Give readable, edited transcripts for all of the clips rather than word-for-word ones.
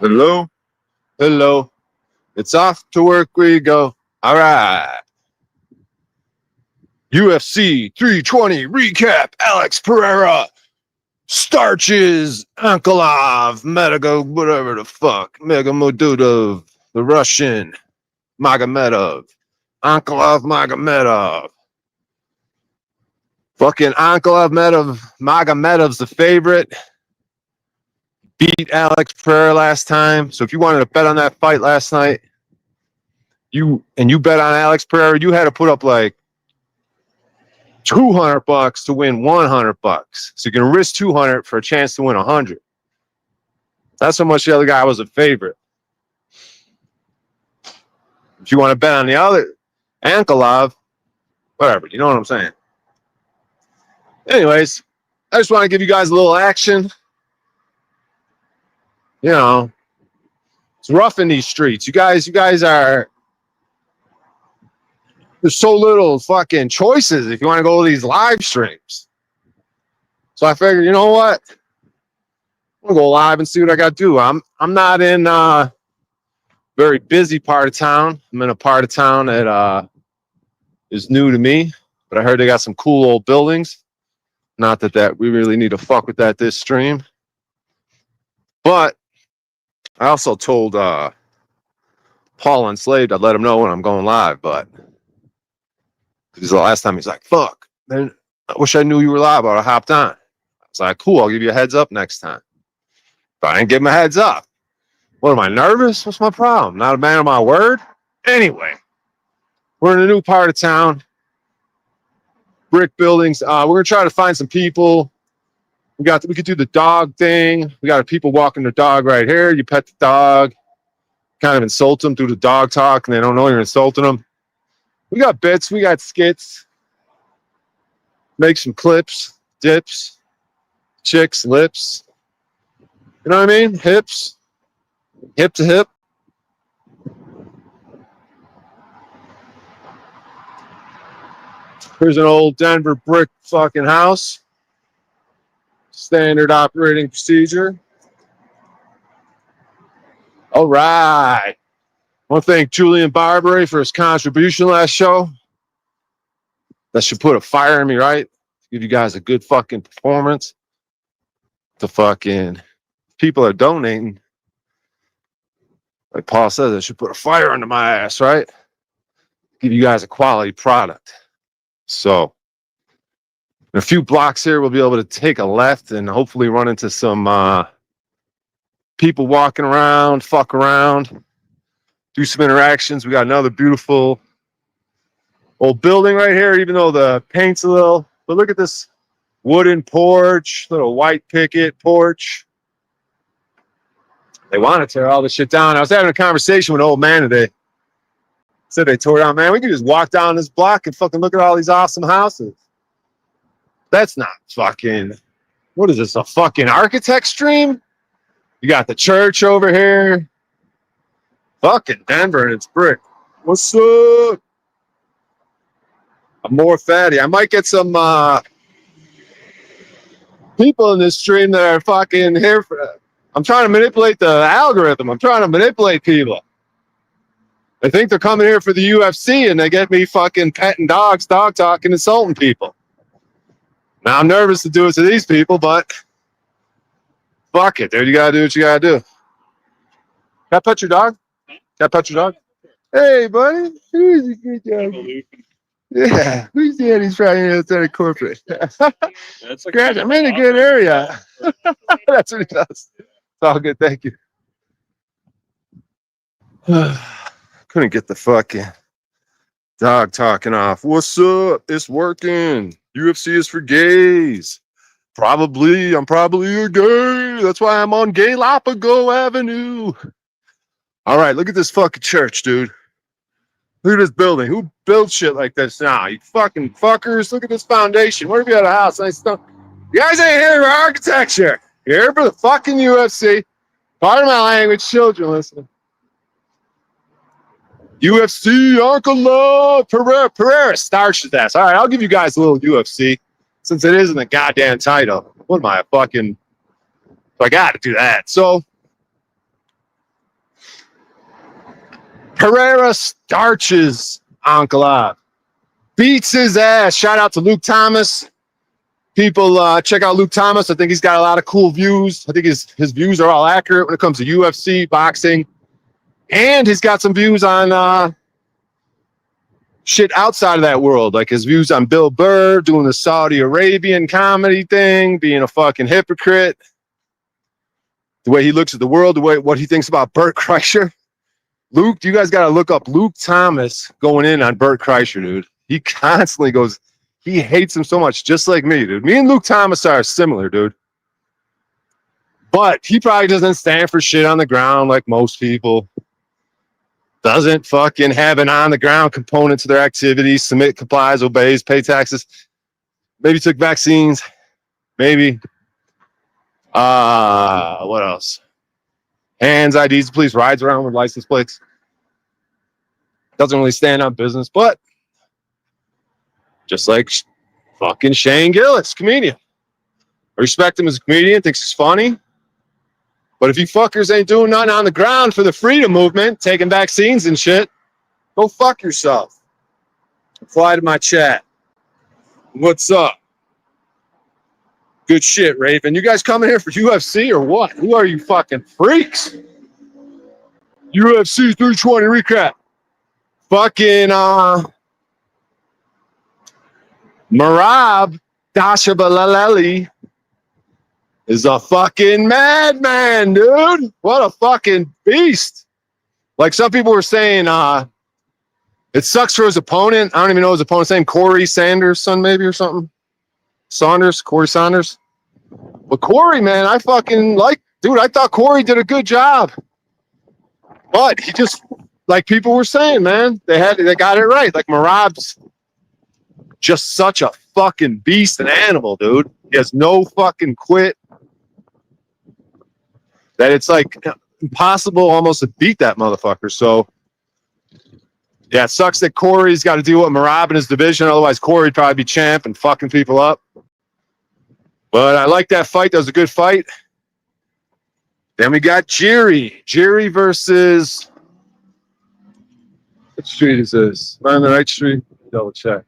Hello? Hello. It's off to work we go. All right. UFC 320 recap. Alex Pereira starches Ankolov Medigo, whatever the fuck. Megamodudov, the Russian Magomedov. Ankolov Magomedov. Fucking Ankolov Magomedov's the favorite. Beat Alex Pereira last time. So if you wanted to bet on that fight last night, you bet on Alex Pereira, you had to put up like $200 to win $100. So you can risk 200 for a chance to win 100. That's how much the other guy was a favorite. If you want to bet on the other Ankolov, whatever, you know what I'm saying. Anyways, I just want to give you guys a little action. You know, it's rough in these streets. You guys are, there's so little fucking choices if you want to go to these live streams. So I figured, you know what? I'm gonna go live and see what I got to do. I'm not in a very busy part of town. I'm in a part of town that is new to me, but I heard they got some cool old buildings. Not that we really need to fuck with that this stream. But I also told Paul Enslaved I'd let him know when I'm going live, but because the last time he's like, fuck, man, I wish I knew you were live. I would have hopped on. I was like, cool, I'll give you a heads up next time. But I didn't give him a heads up. What, am I nervous? What's my problem? Not a man of my word? Anyway, we're in a new part of town. Brick buildings. We're going to try to find some people. We could do the dog thing. We got people walking their dog right here. You pet the dog, kind of insult them through the dog talk, and they don't know you're insulting them. We got bits. We got skits. Make some clips, dips, chicks, lips. You know what I mean? Hips, hip to hip. Here's an old Denver brick fucking house. Standard operating procedure. All right. I want to thank Julian Barbary for his contribution last show. That should put a fire in me, right? Give you guys a good fucking performance. The fucking people are donating. Like Paul says, it should put a fire under my ass, right? Give you guys a quality product. So, in a few blocks here, we'll be able to take a left and hopefully run into some people walking around, fuck around, do some interactions. We got another beautiful old building right here, even though the paint's a little, but look at this wooden porch, little white picket porch. They want to tear all this shit down. I was having a conversation with an old man today. Said they tore down, man, we could just walk down this block and fucking look at all these awesome houses. That's not fucking, what is this, a fucking architect stream? You got the church over here. Fucking Denver and it's brick. What's up? I'm more fatty. I might get some people in this stream that are fucking here for that. I'm trying to manipulate the algorithm. I'm trying to manipulate people. They think they're coming here for the UFC and they get me fucking petting dogs, dog talking, insulting people. Now I'm nervous to do it to these people, but fuck it, dude. You gotta do what you gotta do. Can I pet your dog? Can I pet your dog? Hey, buddy. Who's a good dog? Yeah. Who's the Eddie's right here outside of corporate? That's great. I'm in a good area. That's what he does. It's all good. Thank you. Couldn't get the fucking dog talking off. What's up? It's working. UFC is for gays. Probably. I'm probably a gay. That's why I'm on Galapagos Avenue. All right, look at this fucking church, dude. Look at this building. Who built shit like this now? You fucking fuckers. Look at this foundation. What if you had a house? Nice stuff. You guys ain't here for architecture. You're here for the fucking UFC. Pardon my language, children listening. UFC, Uncle Pereira starched his ass. All right, I'll give you guys a little UFC since it isn't a goddamn title. What am I, a fucking... So I got to do that. So Pereira starches Ankalaev. Beats his ass. Shout out to Luke Thomas. People check out Luke Thomas. I think he's got a lot of cool views. I think his views are all accurate when it comes to UFC, boxing. And he's got some views on shit outside of that world. Like his views on Bill Burr, doing the Saudi Arabian comedy thing, being a fucking hypocrite. The way he looks at the world, what he thinks about Bert Kreischer. Luke, you guys got to look up Luke Thomas going in on Bert Kreischer, dude. He constantly goes, he hates him so much, just like me, dude. Me and Luke Thomas are similar, dude. But he probably doesn't stand for shit on the ground like most people. Doesn't fucking have an on-the-ground component to their activities. Submit, complies, obeys, pay taxes. Maybe took vaccines. Maybe. What else? Hands, IDs, police, rides around with license plates. Doesn't really stand on business, but just like fucking Shane Gillis, comedian. I respect him as a comedian, thinks he's funny. But if you fuckers ain't doing nothing on the ground for the freedom movement, taking vaccines and shit, go fuck yourself. Reply to my chat. What's up? Good shit, Raven. You guys coming here for UFC or what? Who are you fucking freaks? UFC 320 recap. Fucking Merab Dashabalali is a fucking madman, dude. What a fucking beast. Like some people were saying, it sucks for his opponent. I don't even know his opponent's name. Corey Sanders' son, maybe, or something. Corey Saunders. But Corey, man, I fucking like, dude, I thought Corey did a good job. But he just, like people were saying, man, they got it right. Like Merab's just such a fucking beast and animal, dude. He has no fucking quit. That it's like impossible almost to beat that motherfucker. So, yeah, it sucks that Corey's got to deal with Merab in his division. Otherwise, Corey'd probably be champ and fucking people up. But I like that fight. That was a good fight. Then we got Jiri. Jiri versus... What street is this? Am I on the right street? Double check.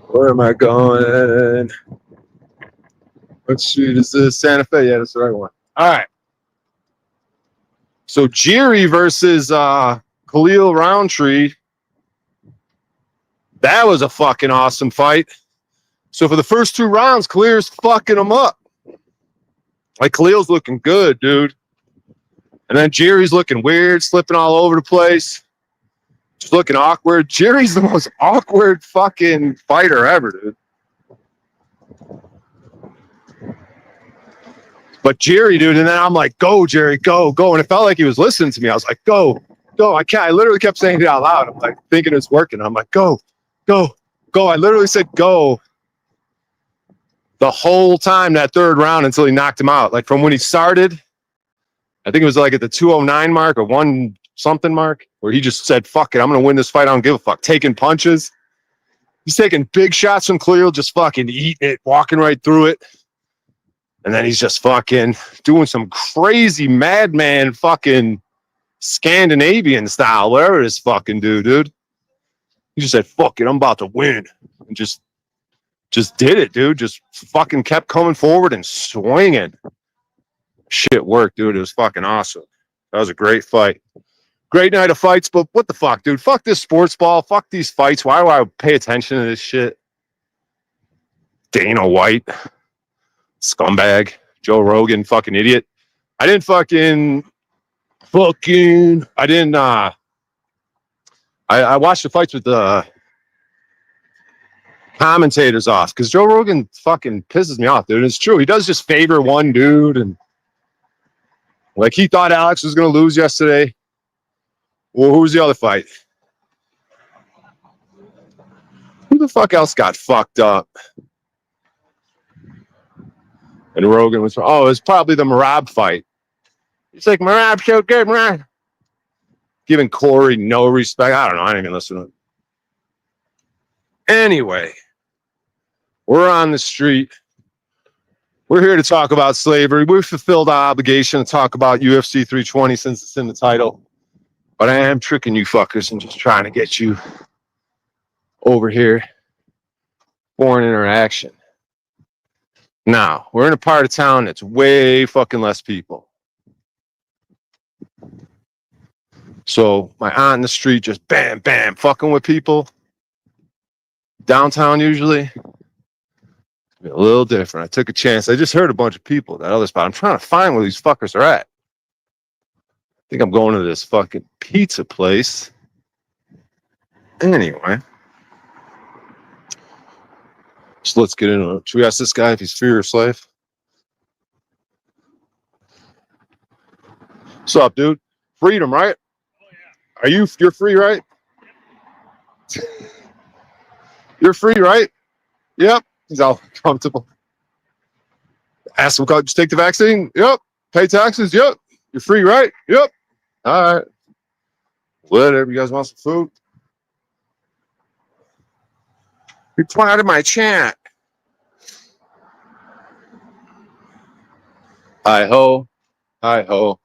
Where am I going? What street is this? Santa Fe. Yeah, that's the right one. All right. So Jiri versus Khalil Roundtree. That was a fucking awesome fight. So for the first 2 rounds, Khalil's fucking him up. Like Khalil's looking good, dude. And then Jiri's looking weird, slipping all over the place. Just looking awkward. Jiri's the most awkward fucking fighter ever, dude. But Jiri, dude, and then I'm like, go, Jiri, go, go. And it felt like he was listening to me. I was like, go, go. I literally kept saying it out loud. I'm like, thinking it's working. I'm like, go, go, go. I literally said go the whole time that 3rd round until he knocked him out. Like from when he started, I think it was like at the 209 mark or 1 something mark, where he just said, fuck it, I'm going to win this fight. I don't give a fuck. Taking punches. He's taking big shots from Khalil, just fucking eating it, walking right through it. And then he's just fucking doing some crazy madman fucking Scandinavian style, whatever this fucking dude. He just said, fuck it, I'm about to win. And just did it, dude. Just fucking kept coming forward and swinging. Shit worked, dude. It was fucking awesome. That was a great fight. Great night of fights, but what the fuck, dude? Fuck this sports ball. Fuck these fights. Why do I pay attention to this shit? Dana White. Scumbag. Joe Rogan, fucking idiot. I didn't I watched the fights with the commentators off because Joe Rogan fucking pisses me off, dude. It's true. He does just favor one dude, and like he thought Alex was going to lose yesterday. Well, who was the other fight? Who the fuck else got fucked up? And Rogan was, it was probably the Merab fight. He's like, Merab so good, Merab. Giving Corey no respect. I don't know. I didn't even listen to him. Anyway, we're on the street. We're here to talk about slavery. We've fulfilled our obligation to talk about UFC 320 since it's in the title. But I am tricking you fuckers and just trying to get you over here for an interaction. Now, we're in a part of town that's way fucking less people. So my aunt in the street just bam, bam, fucking with people. Downtown usually, a little different. I took a chance. I just heard a bunch of people at that other spot. I'm trying to find where these fuckers are at. I think I'm going to this fucking pizza place. Anyway. So let's get into it. Should we ask this guy if he's free or slave? What's up, dude? Freedom, right? Oh, yeah. You're free, right? You're free, right? Yep. He's all comfortable. Ask him, just take the vaccine? Yep. Pay taxes? Yep. You're free, right? Yep. All right. Whatever. You guys want some food? Reply to my chat. Hi ho. Hi ho.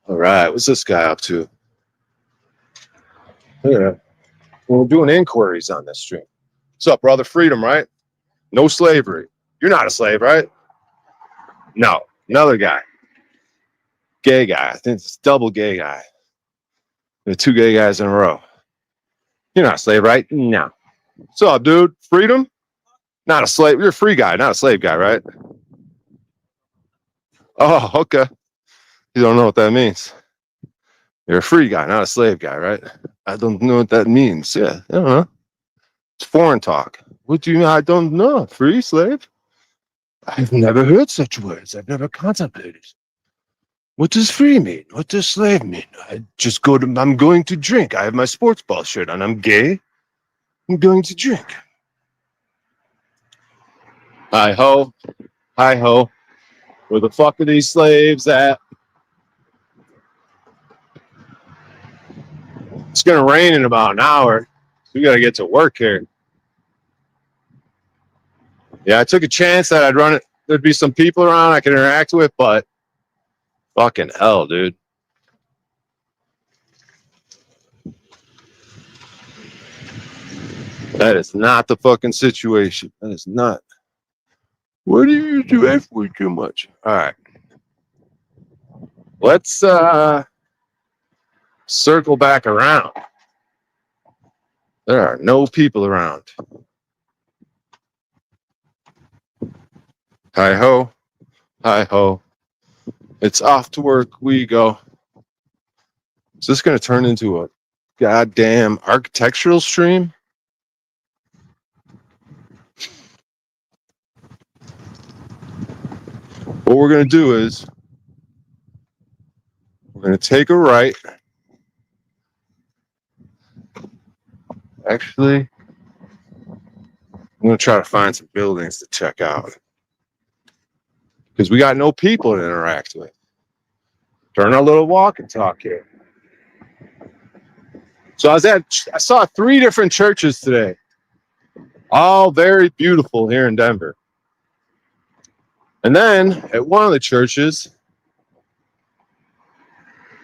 All right. What's this guy up to? Yeah. We're doing inquiries on this stream. What's up, brother? Freedom, right? No slavery. You're not a slave, right? No. Another guy. Gay guy. I think it's double gay guy. The two gay guys in a row. You're not a slave, right? No. What's up, dude? Freedom? Not a slave. You're a free guy, not a slave guy, right? Oh, okay. You don't know what that means. You're a free guy, not a slave guy, right? I don't know what that means. Yeah, I don't know. It's foreign talk. What do you mean? I don't know. Free, slave? I've never heard such words. I've never contemplated. What does free mean? What does slave mean? I'm going to drink. I have my sports ball shirt on. I'm gay. I'm going to drink. Hi ho. Hi ho. Where the fuck are these slaves at? It's going to rain in about an hour. So we got to get to work here. Yeah, I took a chance that I'd run it. There'd be some people around I could interact with, but fucking hell, dude. That is not the fucking situation. That is not. What do you do F word too much? All right. Let's circle back around. There are no people around. Hi ho. Hi ho. It's off to work we go. Is this going to turn into a goddamn architectural stream? What we're going to do is we're going to take a right. Actually, I'm going to try to find some buildings to check out. Because we got no people to interact with. Turn our little walk and talk here. So I saw 3 different churches today. All very beautiful here in Denver. And then at one of the churches,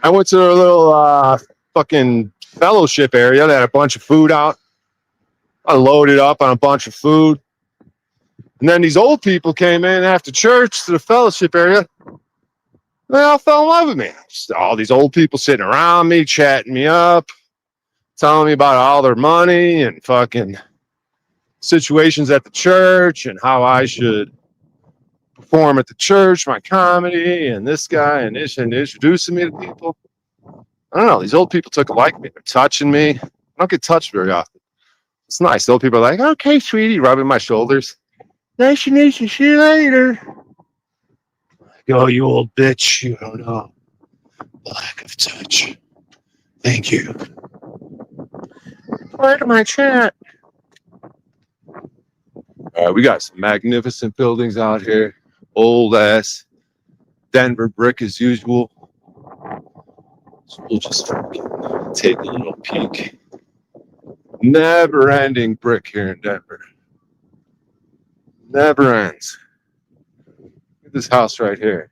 I went to a little fucking fellowship area that had a bunch of food out. I loaded up on a bunch of food. And then these old people came in after church to the fellowship area. They all fell in love with me. Just all these old people sitting around me, chatting me up, telling me about all their money and fucking situations at the church and how I should perform at the church, my comedy, and this guy and this, and introducing me to people. I don't know. These old people took a like me. They're touching me. I don't get touched very often. It's nice. The old people are like, okay, sweetie, rubbing my shoulders. Nice to meet you. See you later. Oh, you old bitch. You don't know. Lack of touch. Thank you. Part of my chat. We got some magnificent buildings out here. Old ass Denver brick as usual. So we'll just take a little peek. Never ending brick here in Denver. Never ends. at this house right here.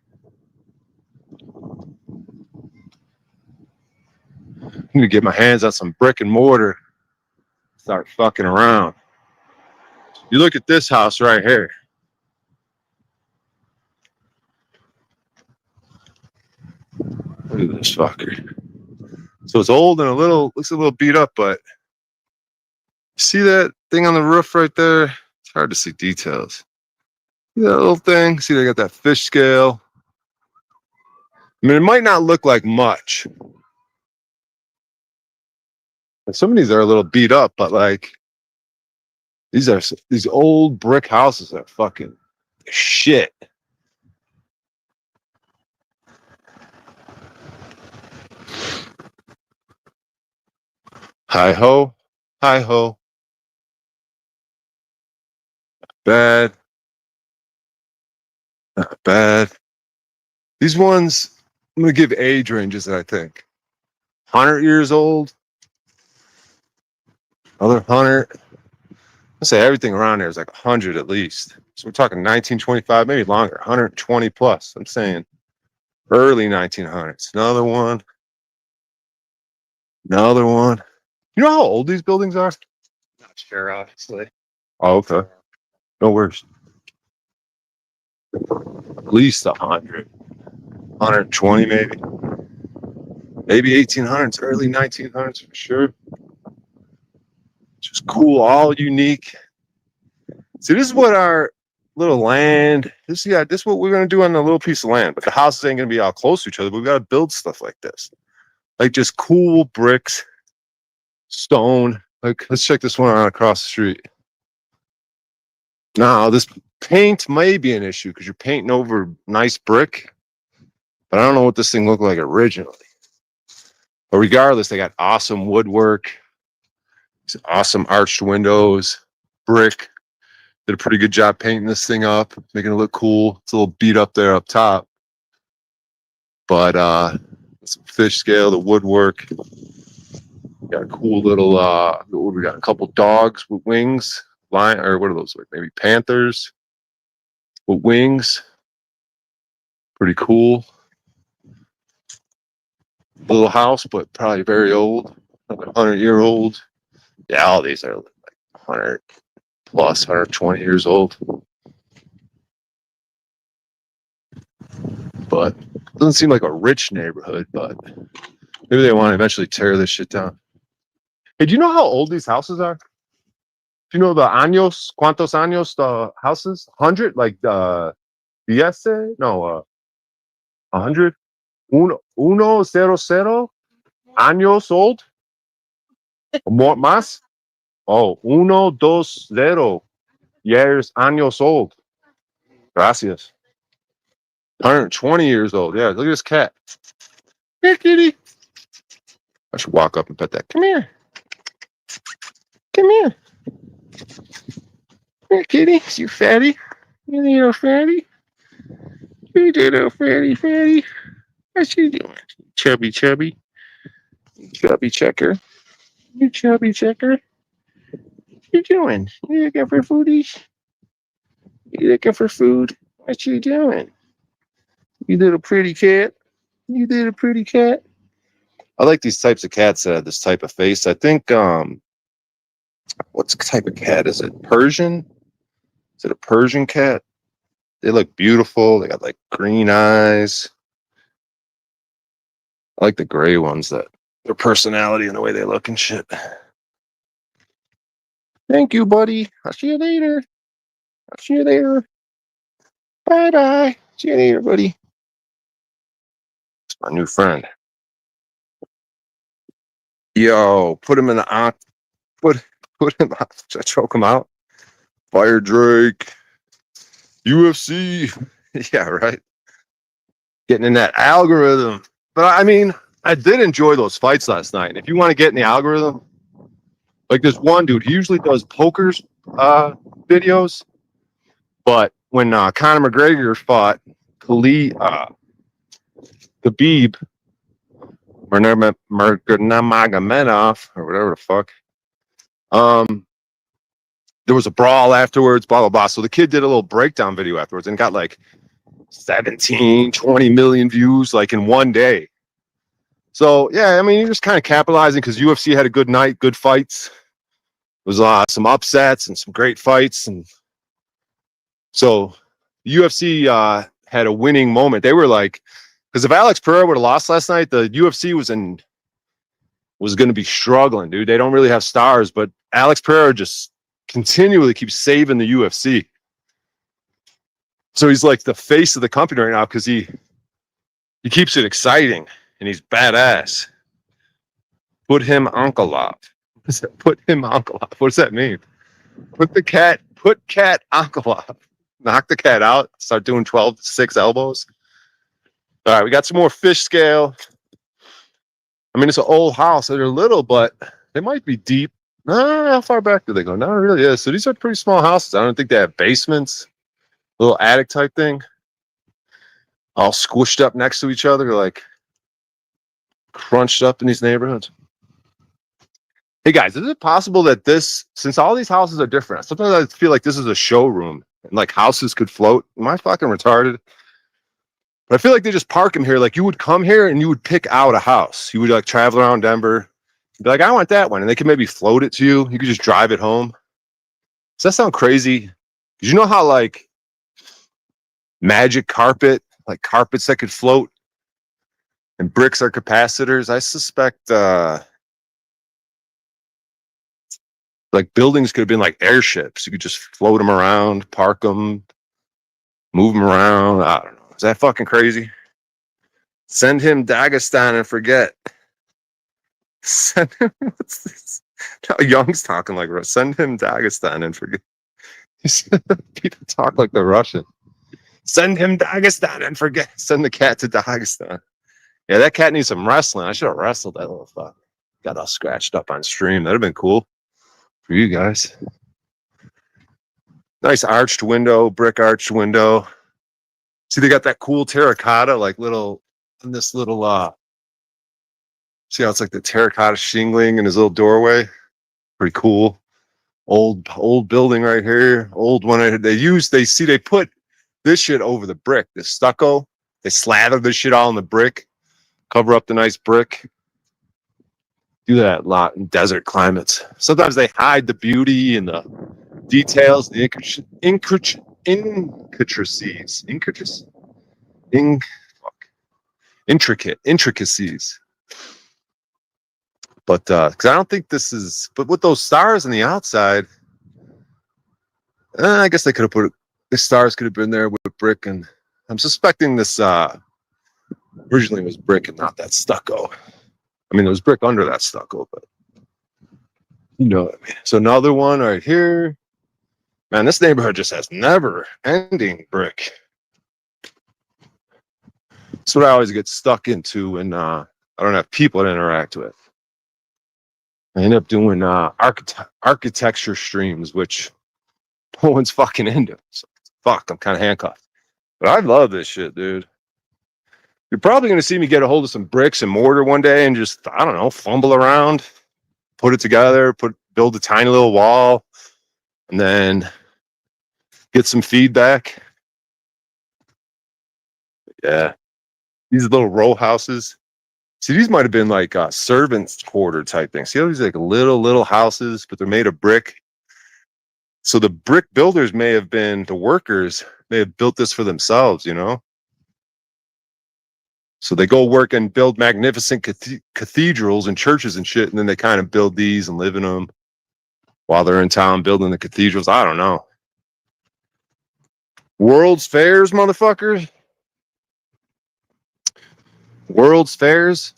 I'm gonna get my hands on some brick and mortar. Start fucking around. You look at this house right here. Look at this fucker. So it's old and looks a little beat up, but see that thing on the roof right there? It's hard to see details. See that little thing? See, they got that fish scale. I mean, it might not look like much. And some of these are a little beat up, but like these old brick houses are fucking shit. Hi ho, hi ho. Bad, not bad. These ones, I'm gonna give age ranges. I think 100 years old, another 100. I'd say everything around there is like 100 at least. So we're talking 1925, maybe longer, 120 plus. I'm saying early 1900s. Another one. Another one. You know how old these buildings are? Not sure, obviously. Oh, okay. No worries. At least 100. 120 maybe. Maybe 1800s, early 1900s for sure. Just cool, all unique. See, this is what our little land, this is what we're gonna do on a little piece of land. But the houses ain't gonna be all close to each other. But we've got to build stuff like this. Like just cool bricks, stone. Like, let's check this one out across the street. Now, this paint may be an issue because you're painting over nice brick. But I don't know what this thing looked like originally. But regardless, they got awesome woodwork, awesome arched windows, brick. Did a pretty good job painting this thing up, making it look cool. It's a little beat up there up top. But some fish scale, the woodwork. Got a cool little we got a couple dogs with wings. Or what are those like? Maybe panthers with wings. Pretty cool. Little house, but probably very old. Like 100-year-old. Yeah, all these are like 100 plus, 120 years old. But it doesn't seem like a rich neighborhood, but maybe they want to eventually tear this shit down. Hey, do you know how old these houses are? Do you know the años? ¿Cuántos años the houses? 100? Like the diez? No, 100? Uno, cero, cero años old? More, más? Oh, uno, dos, cero years, años old. Gracias. 120 years old. Yeah, look at this cat. Here, kitty. I should walk up and pet that. Come here. Come here. Here, kitty. You fatty. You little fatty. You little fatty. What you doing? Chubby. Chubby checker. You chubby checker. What you doing? You looking for foodies? You looking for food? What you doing? You little pretty cat. You little pretty cat. I like these types of cats that have this type of face. I think what type of cat is it? Persian? Is it a Persian cat? They look beautiful. They got like green eyes. I like the gray ones, that their personality and the way they look and shit. Thank you, buddy. I'll see you later. Bye. See you later, buddy. It's my new friend. Yo, put him in the put him out. Should I choke him out? Fire Drake. UFC. Yeah, right. Getting in that algorithm. But I mean, I did enjoy those fights last night. And if you want to get in the algorithm, like this one dude, he usually does poker's videos. But when Conor McGregor fought Khabib Nurmagomedov, or whatever the fuck, there was a brawl afterwards, blah blah blah. So the kid did a little breakdown video afterwards and got like 17, 20 million views like in one day. So yeah, I mean, you're just kind of capitalizing because UFC had a good night, good fights. There was some upsets and some great fights, and so UFC had a winning moment. They were like, because if Alex Pereira would have lost last night, the UFC was going to be struggling, dude. They don't really have stars, but Alex Pereira just continually keeps saving the UFC. So he's like the face of the company right now because he keeps it exciting and he's badass. Put him Uncle. Put him Uncle. What does that mean? Put cat Uncle. Knock the cat out. Start doing 12 to 6 elbows. All right, we got some more fish scale. I mean, it's an old house. They're little, but they might be deep. How far back do they go? Not really. Yeah. So these are pretty small houses. I don't think they have basements. Little attic type thing. All squished up next to each other, like crunched up in these neighborhoods. Hey guys, is it possible that since all these houses are different, sometimes I feel like this is a showroom and like houses could float? Am I fucking retarded? But I feel like they just park them here. Like you would come here and you would pick out a house. You would like travel around Denver. Be like, I want that one. And they could maybe float it to you. You could just drive it home. Does that sound crazy? Because you know how like magic carpet, like carpets that could float and bricks are capacitors? I suspect like buildings could have been like airships. You could just float them around, park them, move them around. I don't know. Is that fucking crazy? Send him Dagestan and forget. Send him, what's this? Now Young's talking like Russ. Send him Dagestan and forget. People talk like the Russian. Send him Dagestan and forget. Send the cat to Dagestan. Yeah, that cat needs some wrestling. I should have wrestled that little fuck. Got all scratched up on stream. That'd have been cool for you guys. Nice arched window, brick arched window. See, they got that cool terracotta, like little, in this little, see how it's like the terracotta shingling in his little doorway? Pretty cool. Old building right here. Old one. They put this shit over the brick, the stucco. They slather this shit all in the brick, cover up the nice brick. Do that a lot in desert climates. Sometimes they hide the beauty and the details, the intricacies. But because I don't think this is, but with those stars on the outside, I guess they could have put the stars could have been there with brick, and I'm suspecting this originally was brick and not that stucco. I mean, there was brick under that stucco, but you know what I mean. So another one right here. Man, this neighborhood just has never-ending brick. That's what I always get stuck into when I don't have people to interact with. I end up doing architecture streams, which no one's fucking into. So, fuck, I'm kind of handcuffed. But I love this shit, dude. You're probably going to see me get a hold of some bricks and mortar one day and just, I don't know, fumble around, put it together, build a tiny little wall, and then get some feedback. Yeah. These little row houses. See, these might have been like servants' quarter type things. See how these like little houses, but they're made of brick. So the brick builders may have been, the workers may have built this for themselves, you know? So they go work and build magnificent cathedrals and churches and shit, and then they kind of build these and live in them while they're in town building the cathedrals. I don't know. World's Fairs, motherfuckers. World's Fairs.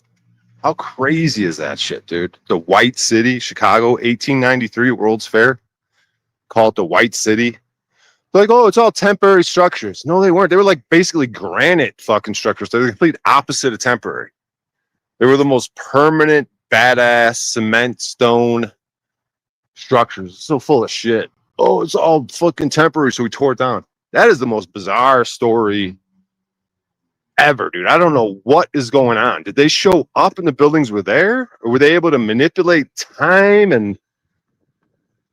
How crazy is that shit, dude? The White City, Chicago, 1893 World's Fair. Call it the White City. They're like, oh, it's all temporary structures. No, they weren't. They were like basically granite fucking structures. They're the complete opposite of temporary. They were the most permanent, badass cement, stone structures. So full of shit. Oh, it's all fucking temporary, so we tore it down. That is the most bizarre story ever, dude. I don't know what is going on. Did they show up and the buildings were there? Or were they able to manipulate time and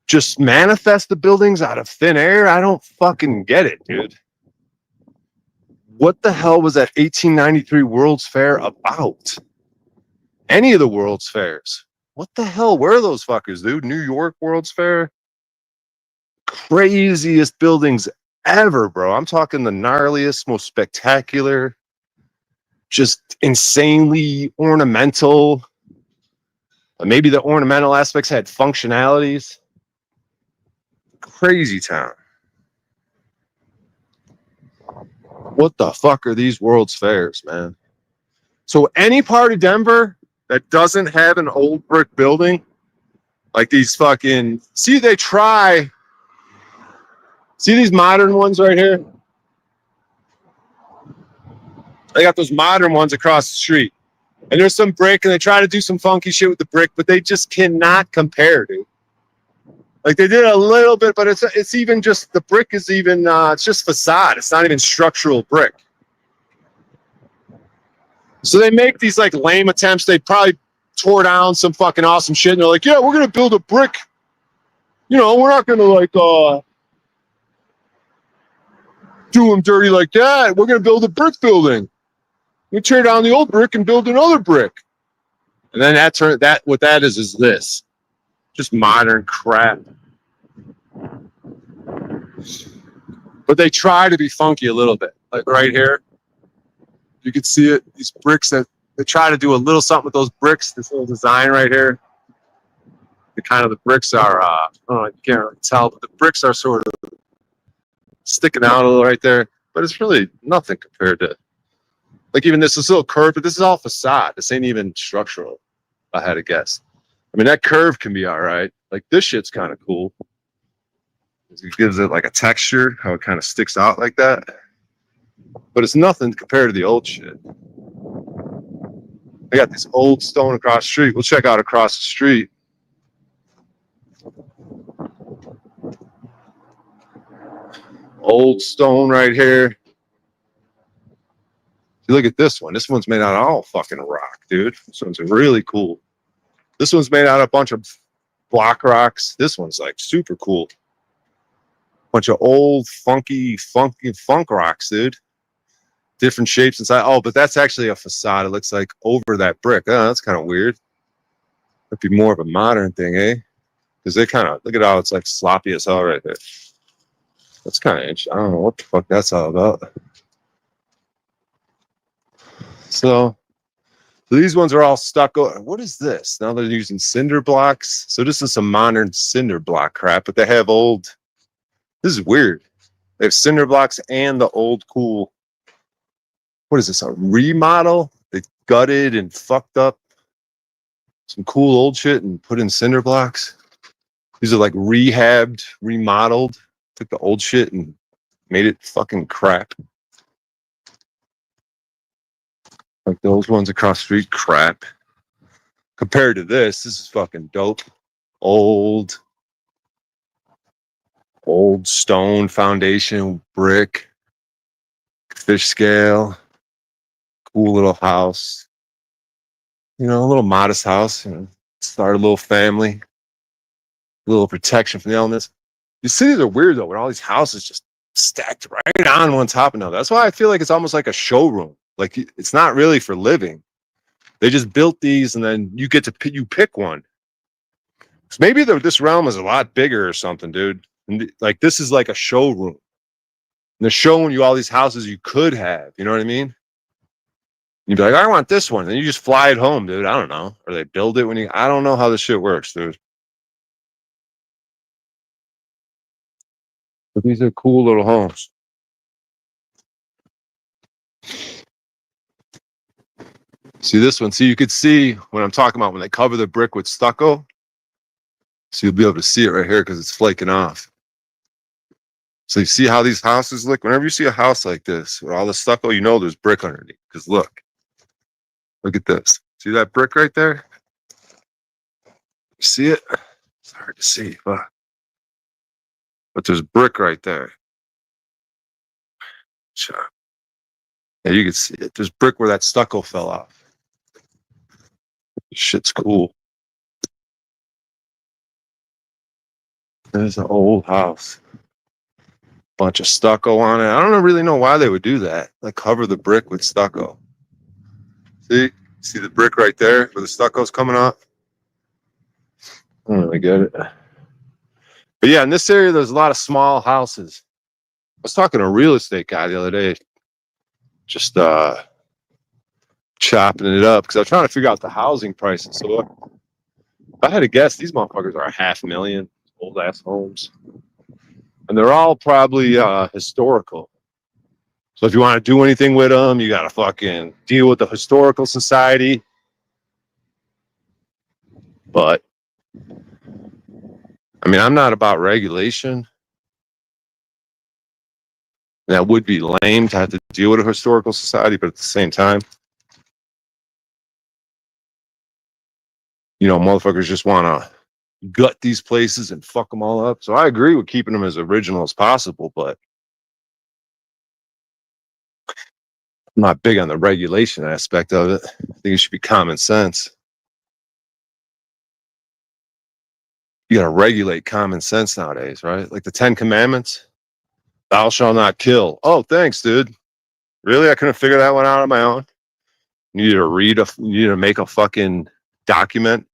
just manifest the buildings out of thin air? I don't fucking get it, dude. what the hell was that 1893 World's Fair about? Any of the World's Fairs. What the hell were those fuckers, dude? New York World's Fair? Craziest buildings ever, bro. I'm talking the gnarliest, most spectacular, just insanely ornamental. Maybe the ornamental aspects had functionalities. Crazy town. What the fuck are these World's Fairs, man? So any part of Denver that doesn't have an old brick building, like these fucking, see these modern ones right here? They got those modern ones across the street. And there's some brick, and they try to do some funky shit with the brick, but they just cannot compare, dude. Like they did a little bit, but it's even just, the brick is even, it's just facade. It's not even structural brick. So they make these like lame attempts. They probably tore down some fucking awesome shit, and they're like, yeah, we're going to build a brick. You know, we're not going to like do them dirty like that. We're going to build a brick building. We tear down the old brick and build another brick. And then what that is this. Just modern crap. But they try to be funky a little bit. Like right here. You can see it. These bricks that they try to do a little something with those bricks. This little design right here. The bricks are, I don't know, you can't really tell, but the bricks are sort of sticking out a little right there. But it's really nothing compared to, like even this little curve, but this is all facade. This ain't even structural, if I had to guess. I mean, that curve can be all right. Like this shit's kind of cool. It gives it like a texture, how it kind of sticks out like that. But it's nothing compared to the old shit. I got this old stone across the street. We'll check out across the street. Old stone right here. You look at this one. This one's made out of all fucking rock, dude. This one's really cool. This one's made out of a bunch of block rocks. This one's like super cool. Bunch of old, funky funk rocks, dude. Different shapes inside. Oh, but that's actually a facade. It looks like over that brick. Oh, that's kind of weird. Might be more of a modern thing, eh? Because they kind of, look at how it's like sloppy as hell right there. That's kind of interesting. I don't know what the fuck that's all about. So these ones are all stucco. What is this? Now they're using cinder blocks. So this is some modern cinder block crap, but they have old. This is weird. They have cinder blocks and the old cool. What is this? A remodel? They gutted and fucked up some cool old shit and put in cinder blocks. These are like rehabbed, remodeled. Took the old shit and made it fucking crap. Like those ones across the street, crap. Compared to this is fucking dope. Old stone foundation, brick, fish scale, cool little house. You know, a little modest house. You know, start a little family, a little protection from the elements. These cities are weird though, where all these houses just stacked right on one top of another. That's why I feel like it's almost like a showroom. Like it's not really for living. They just built these, and then you get to pick one. Maybe this realm is a lot bigger or something, dude. And like this is like a showroom. And they're showing you all these houses you could have. You know what I mean? You'd be like, I want this one, and you just fly it home, dude. I don't know, or they build it when you. I don't know how this shit works, dude. But these are cool little homes. See this one? See, you could see what I'm talking about when they cover the brick with stucco. So you'll be able to see it right here because it's flaking off. So you see how these houses look? Whenever you see a house like this with all the stucco, you know there's brick underneath. Because look at this. See that brick right there? See it? It's hard to see, but there's brick right there. Sure. Yeah, you can see it. There's brick where that stucco fell off. This shit's cool. There's an old house. Bunch of stucco on it. I don't really know why they would do that. Like cover the brick with stucco. See the brick right there where the stucco's coming off? I don't really get it. But yeah, in this area, there's a lot of small houses. I was talking to a real estate guy the other day, just chopping it up because I was trying to figure out the housing prices. So if I had to guess, these motherfuckers are $500,000 old ass homes, and they're all probably historical. So if you want to do anything with them, you got to fucking deal with the historical society. But I mean, I'm not about regulation. That would be lame to have to deal with a historical society, but at the same time, you know, motherfuckers just want to gut these places and fuck them all up. So I agree with keeping them as original as possible, but I'm not big on the regulation aspect of it. I think it should be common sense. You got to regulate common sense nowadays, right? Like the 10 Commandments. Thou shalt not kill. Oh, thanks, dude. Really? I couldn't figure that one out on my own. You need to you need to make a fucking document.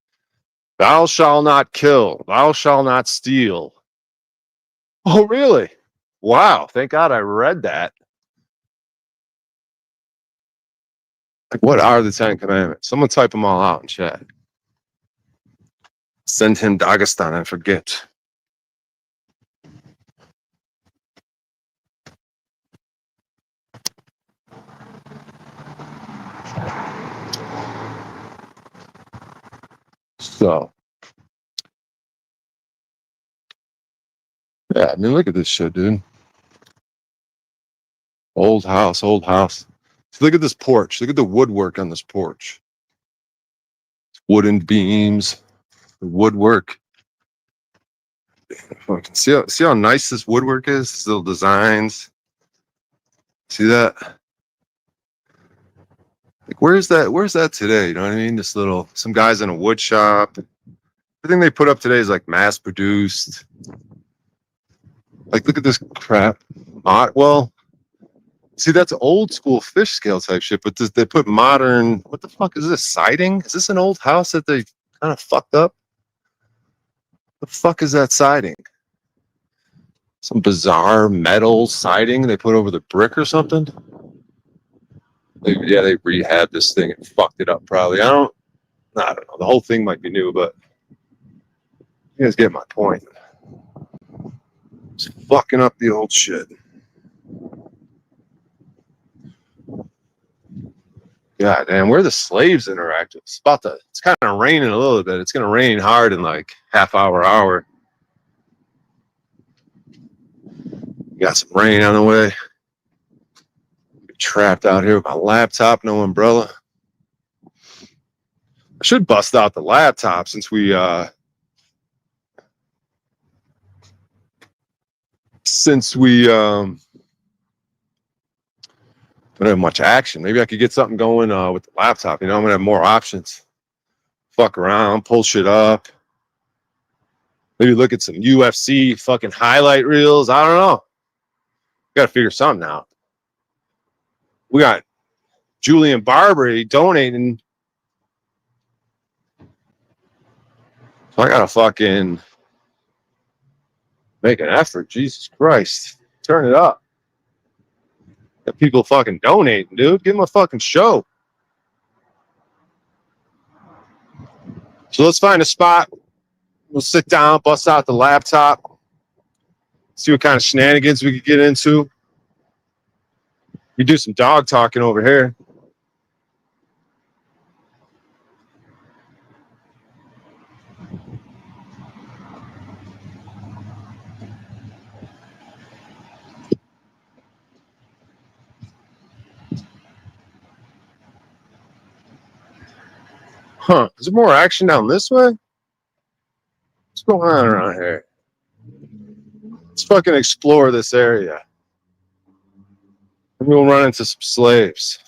Thou shalt not kill. Thou shalt not steal. Oh, really? Wow. Thank God I read that. Like, what are the 10 Commandments? Someone type them all out in chat. Send him Dagestan and forget. So, yeah, I mean, look at this shit, dude. Old house, old house. So look at this porch. Look at the woodwork on this porch. Wooden beams, woodwork. Fucking see how nice this woodwork is? These little designs. See that? Like, where's that today? You know what I mean? This little, some guys in a wood shop. Everything they put up today is like mass produced. Like, look at this crap. Well, see, that's old school fish scale type shit, but they put modern, what the fuck is this? Siding? Is this an old house that they kind of fucked up? The fuck is that siding? Some bizarre metal siding they put over the brick or something? They rehabbed this thing and fucked it up probably. I don't know. The whole thing might be new, but you guys get my point. It's fucking up the old shit. God damn, where the slaves interact. It's kind of raining a little bit. It's gonna rain hard in like hour. Got some rain on the way. Trapped out here with my laptop, no umbrella. I should bust out the laptop since we don't have much action. Maybe I could get something going with the laptop. You know, I'm gonna have more options. Fuck around, pull shit up. Maybe look at some UFC fucking highlight reels. I don't know. Got to figure something out. We got Julian Barbary donating. So I gotta fucking make an effort. Jesus Christ. Turn it up. Got people fucking donating, dude. Give them a fucking show. So let's find a spot. We'll sit down, bust out the laptop, see what kind of shenanigans we could get into. We do some dog talking over here. Huh. Is there more action down this way? What's going on around here? Let's fucking explore this area. Maybe we'll run into some slaves.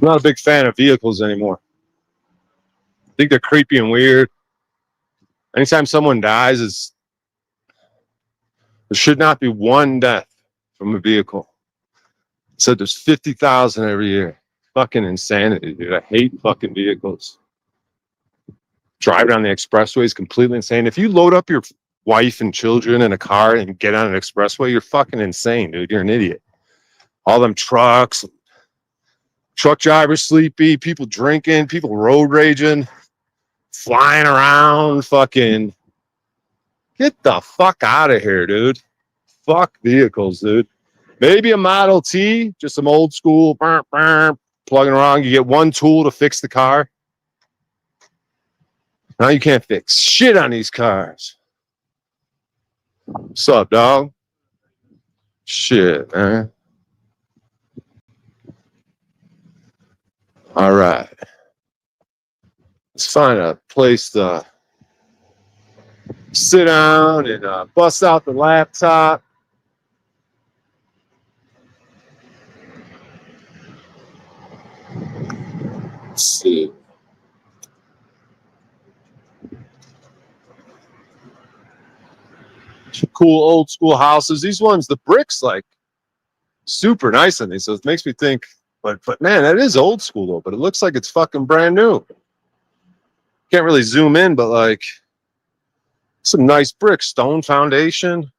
I'm not a big fan of vehicles anymore. I think they're creepy and weird. Anytime someone dies, there should not be one death from a vehicle. So there's 50,000 every year. Fucking insanity, dude. I hate fucking vehicles. Driving on the expressway is completely insane. If you load up your wife and children in a car and get on an expressway, you're fucking insane, dude. You're an idiot. All them trucks, truck drivers sleepy, people drinking, people road raging, flying around, fucking get the fuck out of here, dude. Fuck vehicles, dude. Maybe a Model T, just some old school plugging around. You get one tool to fix the car. Now you can't fix shit on these cars. What's up, dog? Shit, man. All right. Let's find a place to sit down and bust out the laptop. Let's see. Cool old school houses. These ones, the bricks, like super nice on these. So it makes me think, but man, that is old school though. But it looks like it's fucking brand new. Can't really zoom in, but like some nice bricks, stone foundation.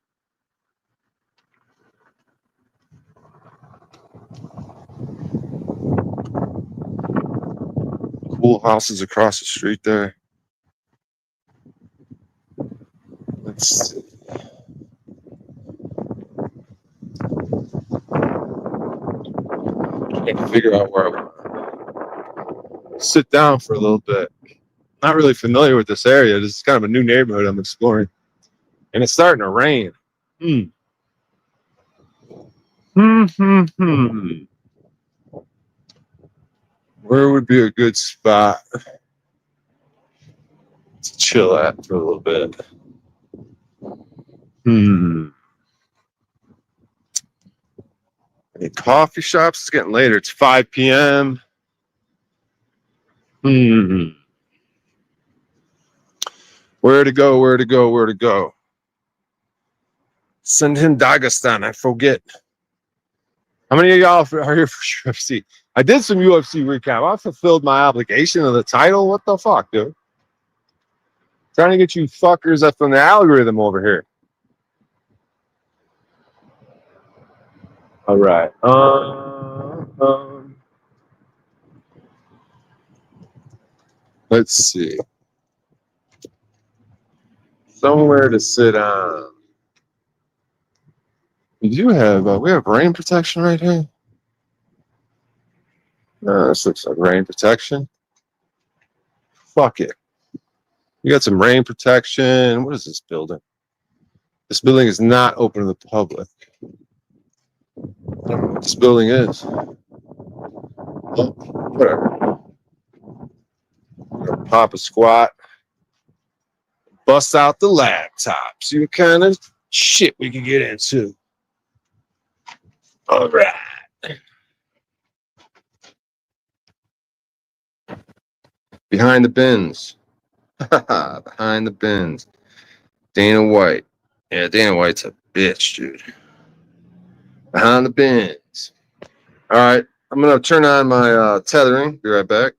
Cool houses across the street there. Let's see. I can figure out where I want to sit down for a little bit. Not really familiar with this area. This is kind of a new neighborhood I'm exploring. And it's starting to rain. Where would be a good spot to chill at for a little bit? Any coffee shops? It's getting later. It's 5 p.m. Where to go? Where to go? Where to go? Send him Dagestan. I forget. How many of y'all are here for UFC? I did some UFC recap. I fulfilled my obligation of the title. What the fuck, dude? Trying to get you fuckers up from the algorithm over here. All right. Let's see. Somewhere to sit on. We have rain protection right here. No, this looks like rain protection. Fuck it. We got some rain protection. What is this building? This building is not open to the public. I don't know what this building is. Oh, whatever. I'm gonna pop a squat. Bust out the laptop. See what kind of shit we can get into. All right. Behind the bins. Behind the bins. Dana White. Yeah, Dana White's a bitch, dude. Behind the bins. All right. I'm going to turn on my tethering. Be right back.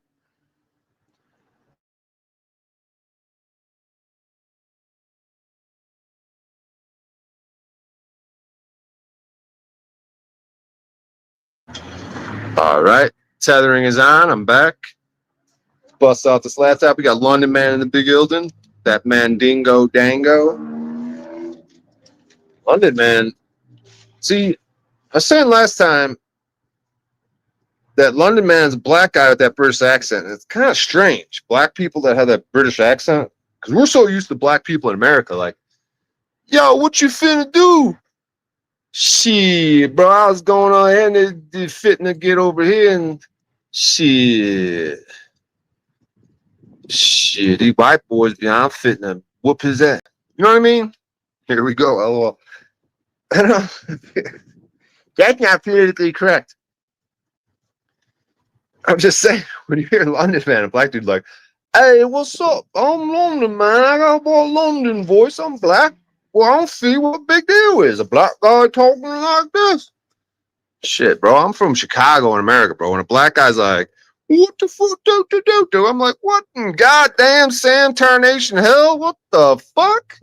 All right. Tethering is on. I'm back. Bust out this laptop. We got London Man in the big building. That Mandingo Dango. London Man. See, I was saying last time that London Man's a black guy with that British accent. It's kind of strange. Black people that have that British accent. Because we're so used to black people in America. Like, yo, what you finna do? Shit, bro, I was going on here and they fitting to get over here and shit. Shit, these white boys, I'm fitting to whoop his ass. You know what I mean? Here we go, LOL. I don't know. That's not politically correct. I'm just saying, when you hear London man, a black dude like, hey, what's up? I'm London man. I got a London voice. I'm black. Well, I don't see what big deal is. A black guy talking like this. Shit, bro. I'm from Chicago in America, bro. And a black guy's like, what the fuck do? I'm like, what in goddamn Sam Tarnation hell? What the fuck?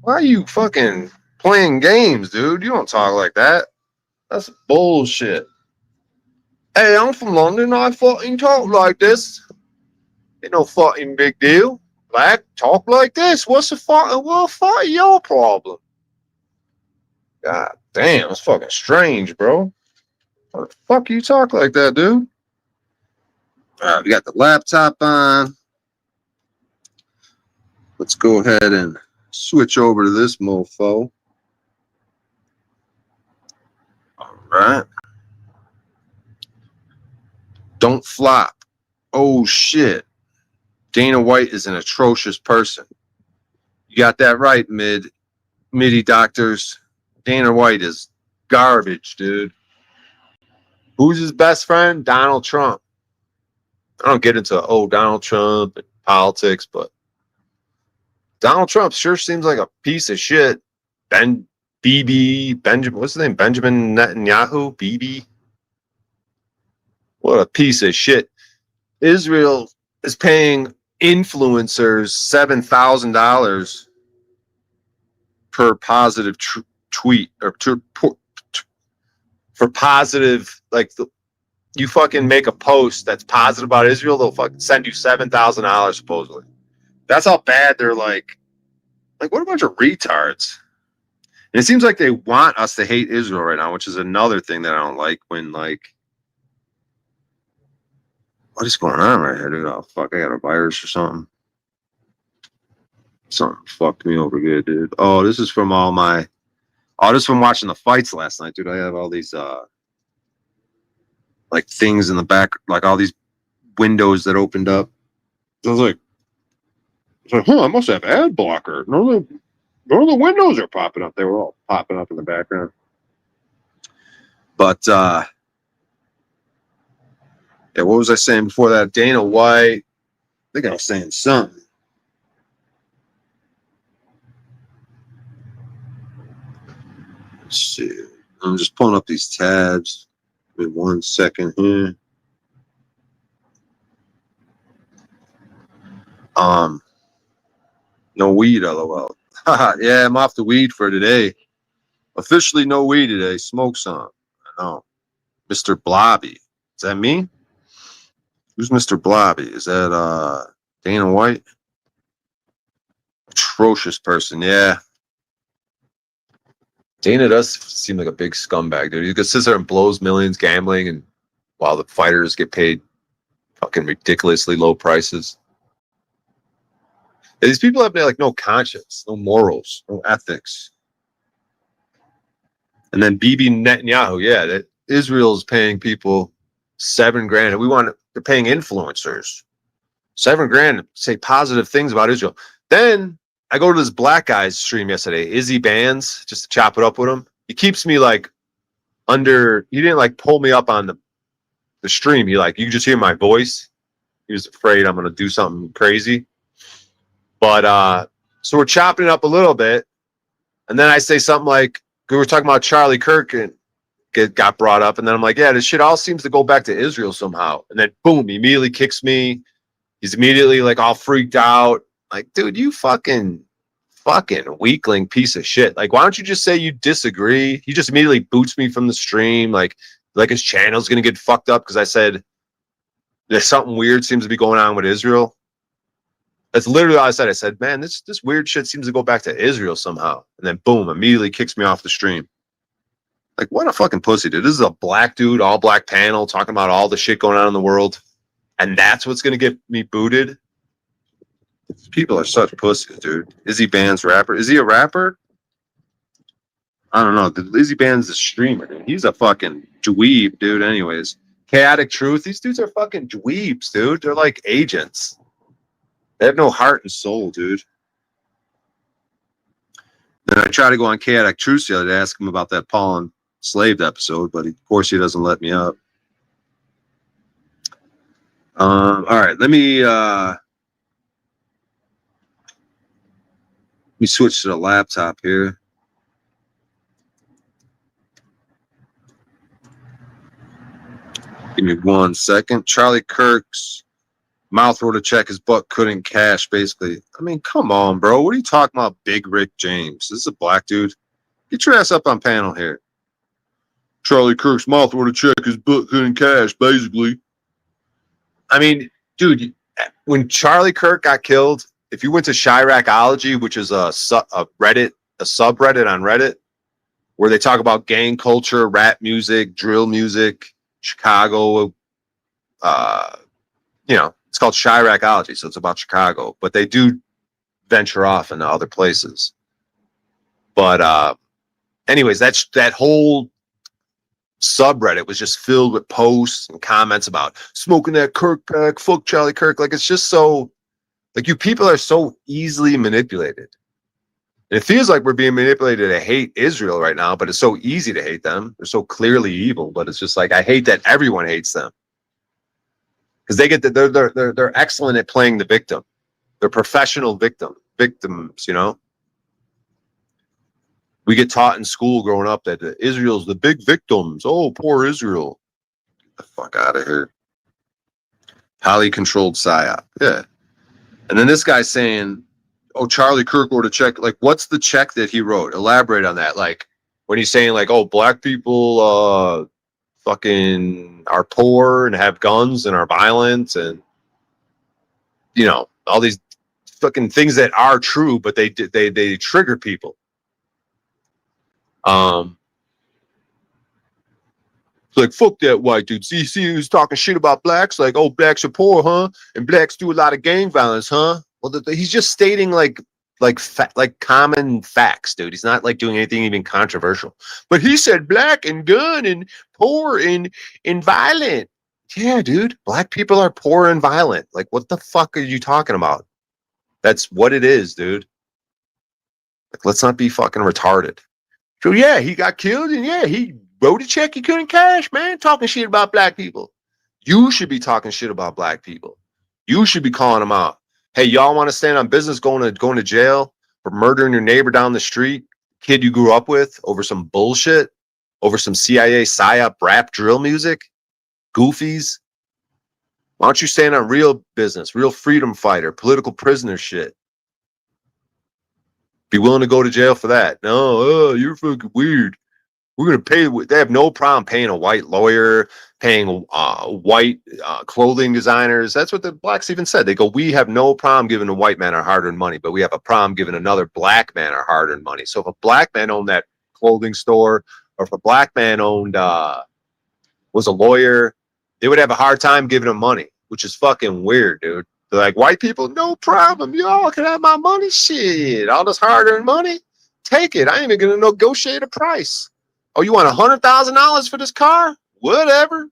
Why are you fucking playing games, dude? You don't talk like that. That's bullshit. Hey, I'm from London. I fucking talk like this. Ain't no fucking big deal. Black talk like this. What's the fucking your problem? God damn, it's fucking strange, bro. What the fuck you talk like that, dude? All right, we got the laptop on. Let's go ahead and switch over to this mofo. All right. Don't flop. Oh shit. Dana White is an atrocious person. You got that right, MIDI doctors. Dana White is garbage, dude. Who's his best friend? Donald Trump. I don't get into Donald Trump and politics, but Donald Trump sure seems like a piece of shit. Benjamin, what's his name? Benjamin Netanyahu, BB. What a piece of shit. Israel is paying influencers $7,000 per positive tweet or for positive, like you fucking make a post that's positive about Israel, they'll fucking send you $7,000 supposedly. That's how bad they're like what a bunch of retards. And it seems like they want us to hate Israel right now, which is another thing that I don't like when like, what is going on right here, dude? Oh, fuck, I got a virus or something. Something fucked me over good, dude. Oh, this is from this is from watching the fights last night, dude. I have all these, like things in the back, like all these windows that opened up. I was like, I must have ad blocker. None of the windows are popping up. They were all popping up in the background. But yeah, what was I saying before that? Dana White. I think I was saying something. Let's see. I'm just pulling up these tabs. Give me 1 second here. No weed, lol. Yeah, I'm off the weed for today. Officially no weed today. Smoke some. I know. Mr. Blobby. Is that me? Who's Mr. Blobby? Is that Dana White? Atrocious person, yeah. Dana does seem like a big scumbag, dude. He sits there and blows millions gambling, and while the fighters get paid fucking ridiculously low prices. And these people have like no conscience, no morals, no ethics. And then Bibi Netanyahu, yeah, that Israel's paying people $7,000. They're paying influencers $7,000 to say positive things about Israel. Then I go to this black guy's stream yesterday, Izzy Bands, just to chop it up with him. He keeps me like he didn't like pull me up on the stream. You just hear my voice. He was afraid I'm going to do something crazy. But so we're chopping it up a little bit. And then I say something like, we were talking about Charlie Kirk and got brought up. And then I'm like, yeah, this shit all seems to go back to Israel somehow. And then boom, he immediately kicks me. He's immediately like all freaked out. Like, dude, you fucking weakling piece of shit. Like, why don't you just say you disagree? He just immediately boots me from the stream. Like his channel's going to get fucked up because I said there's something weird seems to be going on with Israel. That's literally all I said. I said, man, this weird shit seems to go back to Israel somehow. And then boom, immediately kicks me off the stream. Like, what a fucking pussy, dude. This is a black dude, all black panel, talking about all the shit going on in the world. And that's what's going to get me booted? People are such pussies, dude. Izzy Band's rapper. Is he a rapper? I don't know. Izzy Band's a streamer, dude. He's a fucking dweeb, dude, anyways. Chaotic Truth. These dudes are fucking dweebs, dude. They're like agents. They have no heart and soul, dude. Then I tried to go on Chaotic Truth the other day to ask him about that Paul Enslaved episode, but of course he doesn't let me up. All right, let me switch to the laptop here. Give me 1 second. Charlie Kirk's mouth wrote a check his butt couldn't cash, basically. I mean, come on, bro. What are you talking about, Big Rick James? This is a black dude. Get your ass up on panel here. Charlie Kirk's mouth wrote a check his butt couldn't cash, basically. I mean, dude, when Charlie Kirk got killed, if you went to Chiracology, which is a subreddit on Reddit, where they talk about gang culture, rap music, drill music, Chicago, it's called Chiracology, so it's about Chicago, but they do venture off into other places. But anyways, that whole subreddit was just filled with posts and comments about smoking that Kirk pack, fuck Charlie Kirk. Like, it's just so, like, you people are so easily manipulated. And it feels like we're being manipulated to hate Israel right now, but it's so easy to hate them. They're so clearly evil, but it's just like, I hate that everyone hates them. Because they're excellent at playing the victim. They're professional victims, you know? We get taught in school growing up that Israel's the big victims. Oh, poor Israel. Get the fuck out of here. Highly controlled psyop. Yeah. And then this guy's saying, oh, Charlie Kirk wrote a check. Like, what's the check that he wrote? Elaborate on that. Like, when he's saying, like, oh, black people fucking are poor and have guns and are violent and, you know, all these fucking things that are true, but they trigger people. Like, fuck that white dude. See, who's talking shit about blacks? Like, oh, blacks are poor, huh? And blacks do a lot of gang violence, huh? Well, he's just stating like common facts, dude. He's not like doing anything even controversial. But he said black and gun and poor and violent. Yeah, dude. Black people are poor and violent. Like, what the fuck are you talking about? That's what it is, dude. Like, let's not be fucking retarded. So yeah, he got killed, and yeah, he wrote a check he couldn't cash, man. Talking shit about black people. You should be talking shit about black people. You should be calling them out. Hey, y'all want to stand on business going to jail for murdering your neighbor down the street, kid you grew up with, over some bullshit, over some CIA psyop rap drill music, goofies? Why don't you stand on real business, real freedom fighter, political prisoner shit? Be willing to go to jail for that. No, you're fucking weird. We're going to pay. They have no problem paying a white lawyer, paying white clothing designers. That's what the blacks even said. They go, we have no problem giving a white man our hard-earned money, but we have a problem giving another black man our hard-earned money. So if a black man owned that clothing store, or if a black man owned, was a lawyer, they would have a hard time giving him money, which is fucking weird, dude. They're like, white people, no problem. Y'all can have my money. Shit, all this hard-earned money, take it. I ain't even going to negotiate a price. Oh, you want $100,000 for this car? Whatever.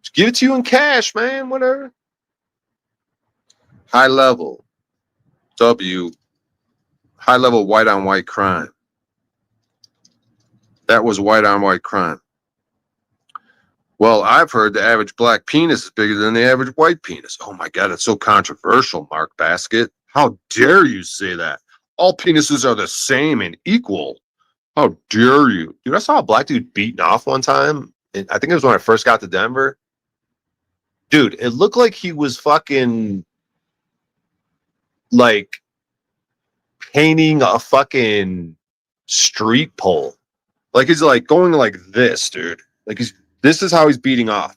Just give it to you in cash, man. Whatever. High level. W. High level white on white crime. That was white on white crime. Well, I've heard the average black penis is bigger than the average white penis. Oh my God, it's so controversial, Mark Basket. How dare you say that? All penises are the same and equal. How dare you? Dude, I saw a black dude beaten off one time. And I think it was when I first got to Denver. Dude, it looked like he was fucking like painting a fucking street pole. Like, he's like going like this, dude. Like, this is how he's beating off.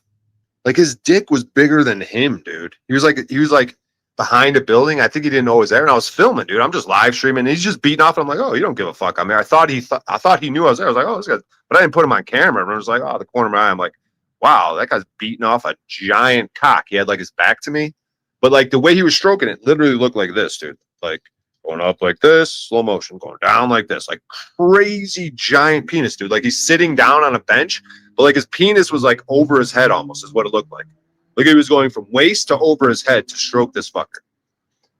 Like, his dick was bigger than him, dude. He was like behind a building. I think he didn't know it was there, and I was filming, dude. I'm just live streaming, and he's just beating off. And I'm like, oh, you don't give a fuck. I mean, I thought he knew I was there. I was like, oh, this guy, but I didn't put him on camera. And I was like, oh, the corner of my eye. I'm like, wow, that guy's beating off a giant cock. He had like his back to me, but like the way he was stroking it literally looked like this, dude. Like going up like this, slow motion, going down like this, like crazy giant penis, dude. Like he's sitting down on a bench, but like his penis was like over his head almost, is what it looked like. Like he was going from waist to over his head to stroke this fucker.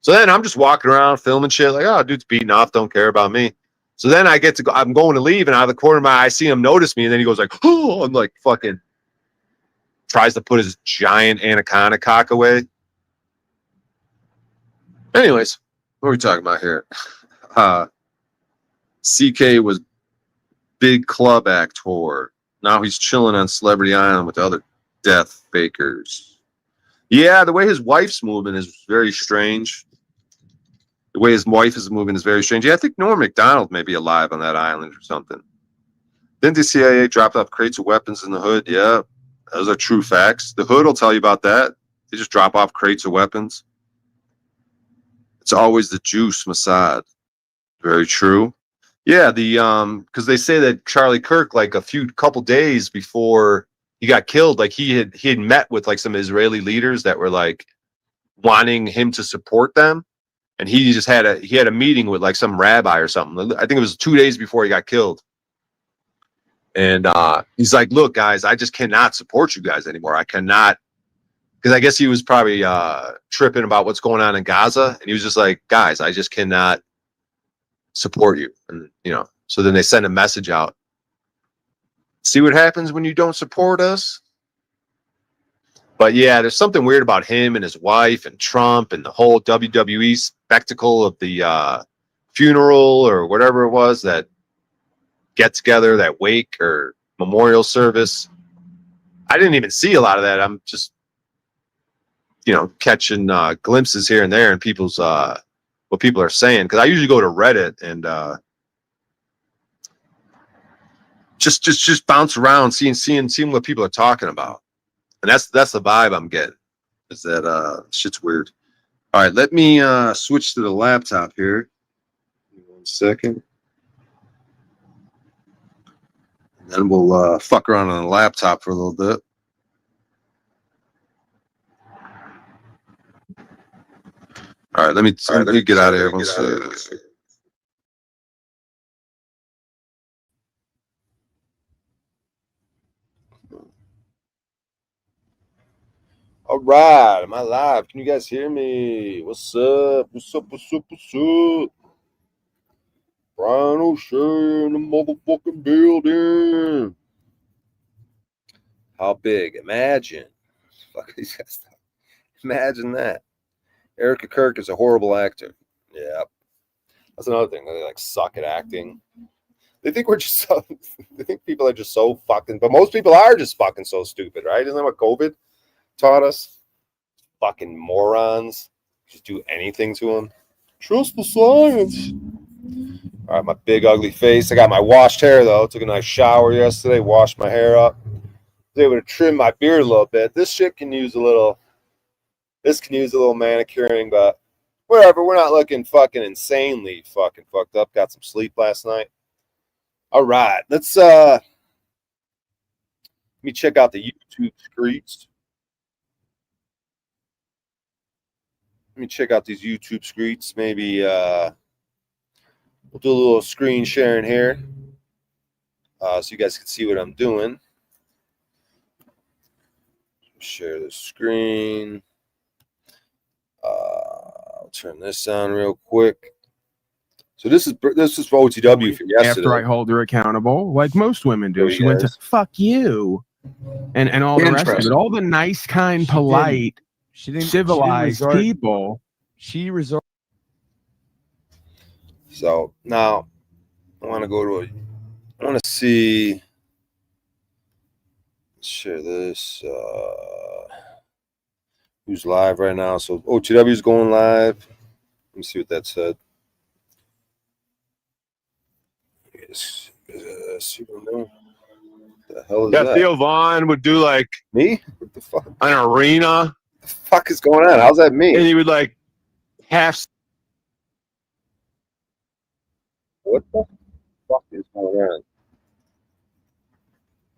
So then I'm just walking around filming shit, like, oh, dude's beating off, don't care about me. So then I get to go, I'm going to leave, and out of the corner of my eye, I see him notice me, and then he goes like, oh, I'm like fucking tries to put his giant anaconda cock away. Anyways, what are we talking about here? CK was big club actor. Now he's chilling on Celebrity Island with other death fakers. Yeah, the way his wife's moving is very strange. The way his wife is moving is very strange. Yeah, I think Norm Macdonald may be alive on that island or something. Didn't the CIA drop off crates of weapons in the hood? Yeah, those are true facts. The hood will tell you about that. They just drop off crates of weapons. It's always the juice, Mossad. Very true. Yeah, because they say that Charlie Kirk, like couple days before he got killed, like he had met with like some Israeli leaders that were like wanting him to support them, and he had a meeting with like some rabbi or something. I think it was 2 days before he got killed, and he's like, "Look, guys, I just cannot support you guys anymore. I cannot." Because I guess he was probably tripping about what's going on in Gaza, and he was just like, "Guys, I just cannot support you." And so then they send a message out. See what happens when you don't support us? But yeah, there's something weird about him and his wife and Trump and the whole WWE spectacle of the funeral or whatever it was, that get together, that wake or memorial service. I didn't even see a lot of that. I'm just catching glimpses here and there in people's what people are saying, because I usually go to Reddit and just bounce around, seeing what people are talking about, and that's the vibe I'm getting. Is that shit's weird. All right, let me switch to the laptop here. 1 second, and then we'll fuck around on the laptop for a little bit. All right, let me get out of here. 1 second. All right, am I live? Can you guys hear me? What's up? What's up? What's up? What's up? Brian O'Shea in the motherfucking building. How big? Imagine. Fuck these guys. Imagine that. Erica Kirk is a horrible actor. Yeah, that's another thing. They like suck at acting. They think we're just so. They think people are just so fucking. But most people are just fucking so stupid, right? Isn't that what COVID taught us? Fucking morons. Just do anything to them. Trust the science. All right, my big ugly face. I got my washed hair though. Took a nice shower yesterday. Washed my hair up. Was able to trim my beard a little bit. This shit can use a little. This can use a little manicuring, but whatever. We're not looking fucking insanely fucking fucked up. Got some sleep last night. All right, let's let me check out the YouTube screens. Let me check out these YouTube screens. Maybe we'll do a little screen sharing here, so you guys can see what I'm doing. Share the screen. I'll turn this on real quick. So this is for OTW from yesterday. After I hold her accountable, like most women do, she went to fuck you, and all the rest of it. All the nice, kind, polite, civilized people. She resorted. So now I want to go to I want to see. Let's share this. Who's live right now? So OTW is going live. Let me see what that said. The hell is that? Theo Vaughn would do like me? What the fuck? An arena. What the fuck is going on? How's that mean? And he would like half. What the fuck is going on? What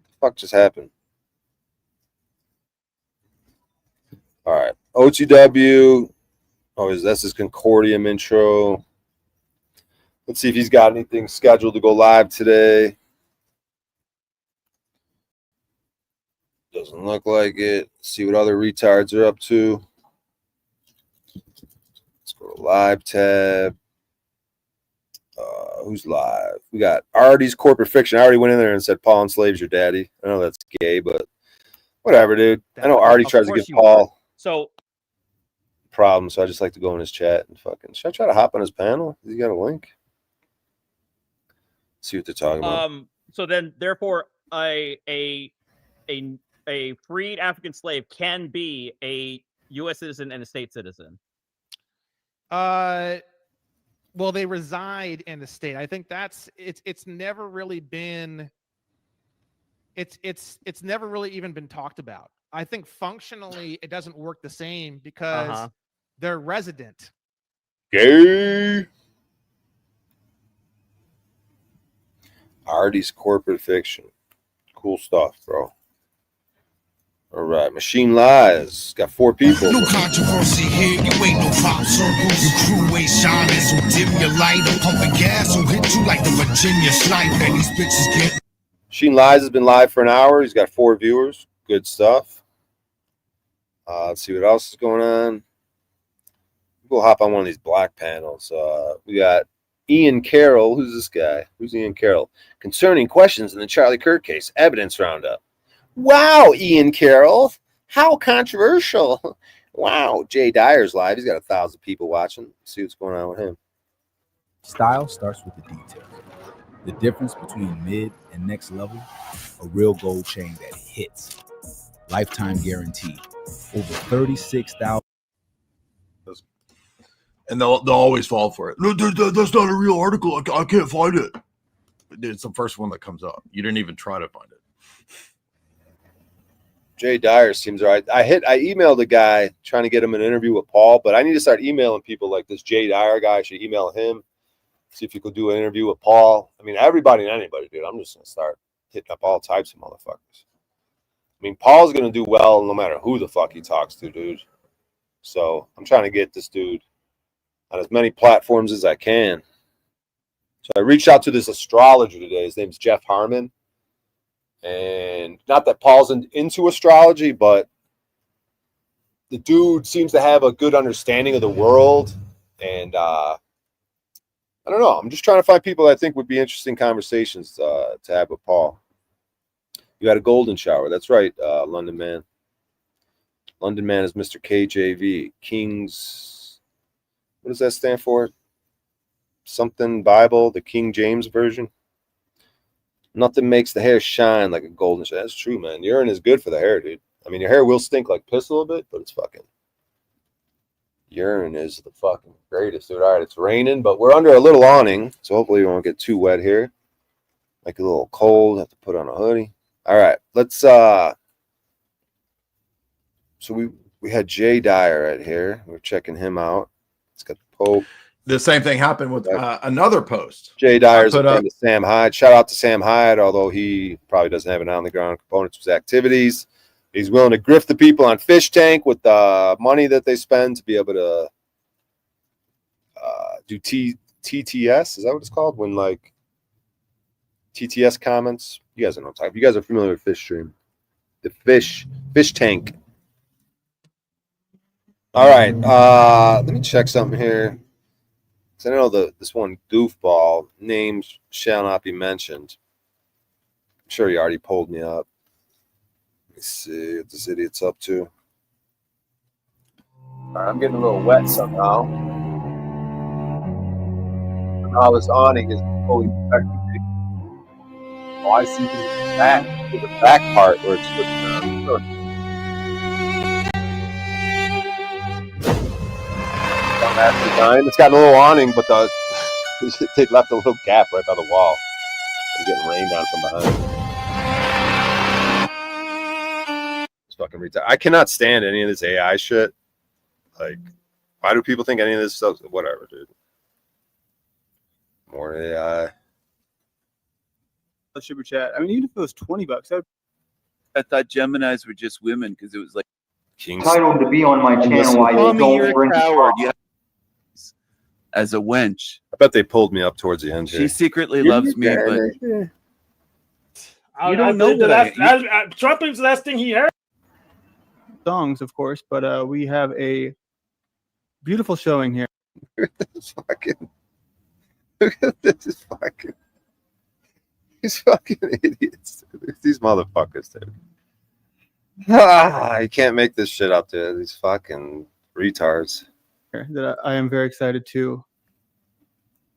the fuck just happened? All right. OTW. Oh, that's his Concordium intro. Let's see if he's got anything scheduled to go live today. Doesn't look like it. Let's see what other retards are up to. Let's go to live tab. Who's live? We got Artie's Corporate Fiction. I already went in there and said Paul and Slave's your daddy. I know that's gay, but Whatever, dude. I know Artie tries to give Paul problems, so I just like to go in his chat and fucking. Should I try to hop on his panel? He got a link. See what they're talking about. So then, therefore, a freed African slave can be a U.S. citizen and a state citizen. Well, they reside in the state. I think it's never really been. It's never really even been talked about. I think functionally it doesn't work the same because they're resident. Gay. Artie's corporate fiction. Cool stuff, bro. All right, Machine Lies. Got 4 people. No controversy here. You ain't no pop circles. Your crew ain't shining, so dim your light. I'm pumping gas, so hit you like the Virginia sniper. And these bitches get. Machine Lies has been live for an hour. He's got 4 viewers. Good stuff. Let's see what else is going on. We'll hop on one of these black panels. We got Ian Carroll. Who's this guy? Who's Ian Carroll? Concerning questions in the Charlie Kirk case. Evidence roundup. Wow, Ian Carroll. How controversial. Wow. Jay Dyer's live. He's got 1,000 people watching. Let's see what's going on with him. Style starts with the details. The difference between mid and next level, a real gold chain that hits. Lifetime guarantee. Over 36,000. And they'll always fall for it. No, that's not a real article. I can't find it. It's the first one that comes up. You didn't even try to find it. Jay Dyer seems right. I emailed a guy trying to get him an interview with Paul, but I need to start emailing people like this Jay Dyer guy. I should email him, see if you could do an interview with Paul. I mean, everybody and anybody, dude. I'm just going to start hitting up all types of motherfuckers. I mean, Paul's going to do well no matter who the fuck he talks to, dude. So I'm trying to get this dude on as many platforms as I can. So I reached out to this astrologer today. His name's Jeff Harmon. And not that Paul's into astrology, but the dude seems to have a good understanding of the world. And I don't know. I'm just trying to find people I think would be interesting conversations to have with Paul. You had a golden shower. That's right, London Man. London Man is Mr. KJV. King's, what does that stand for? Something Bible, the King James Version. Nothing makes the hair shine like a golden shower. That's true, man. Urine is good for the hair, dude. I mean, your hair will stink like piss a little bit, but it's fucking. Urine is the fucking greatest, dude. All right, it's raining, but we're under a little awning, so hopefully we won't get too wet here. Like a little cold. Have to put on a hoodie. All right, let's. So we had Jay Dyer right here. We're checking him out. It's got the Pope. The same thing happened with another post. Jay Dyer's a friend of Sam Hyde. Shout out to Sam Hyde, although he probably doesn't have an on-the-ground component to his activities. He's willing to grift the people on Fish Tank with the money that they spend to be able to do TTS. Is that what it's called? When, like, TTS comments? You guys know what I'm talking about. You guys are familiar with Fish Stream. The Fish Tank. All right. Let me check something here. I know this one goofball, names shall not be mentioned. I'm sure he already pulled me up. Let me see what this idiot's up to. All right, I'm getting a little wet somehow. Now this awning is fully protected. Oh, I see the back part where it's slipping around. It's got a little awning, but they left a little gap right by the wall. I'm getting rained on from behind. It's fucking retarded. I cannot stand any of this AI shit. Like, why do people think any of this stuff? Whatever, dude. More AI. Super chat. I mean, even if it was $20, I thought Geminis were just women because it was like titled to be on my channel. I don't bring as a wench. I bet they pulled me up towards the end here. She secretly loves me, but you don't know that. Trump is the last thing he heard. Songs, of course, but we have a beautiful showing here. Look at this fucking. These fucking idiots. These motherfuckers, dude. You can't make this shit up, dude. These fucking retards. That I am very excited to.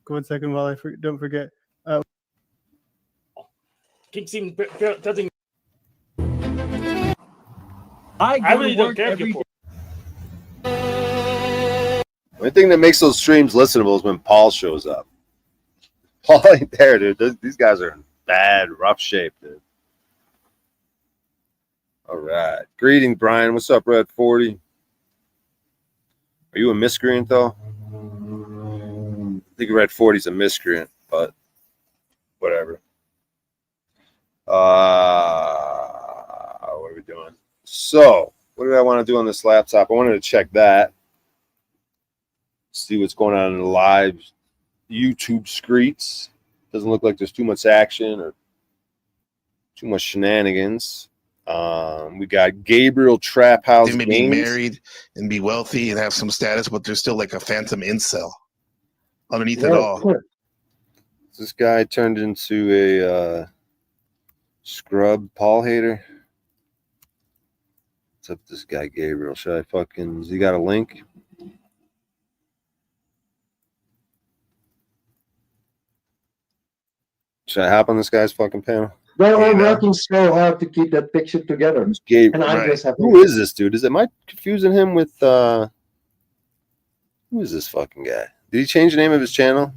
Go 1 second while I don't forget. Kick seems doesn't. I really don't care if you. The only thing that makes those streams listenable is when Paul shows up. Paul ain't there, dude. These guys are in bad, rough shape, dude. All right. Greetings, Brian. What's up, Red 40? Are you a miscreant, though? I think Red 40's a miscreant, but whatever. What are we doing? So, what did I want to do on this laptop? I wanted to check that. See what's going on in the live YouTube streets. Doesn't look like there's too much action or too much shenanigans. We got Gabriel Trap House. They may be married and be wealthy and have some status, but they're still like a phantom incel underneath it all. This guy turned into a scrub Paul hater. What's up with this guy Gabriel? Should I fucking... Has he got a link? Should I hop on this guy's fucking panel? They're all working so hard to keep that picture together. And I'm just happy. Who is this dude? Am I confusing him with who is this fucking guy? Did he change the name of his channel?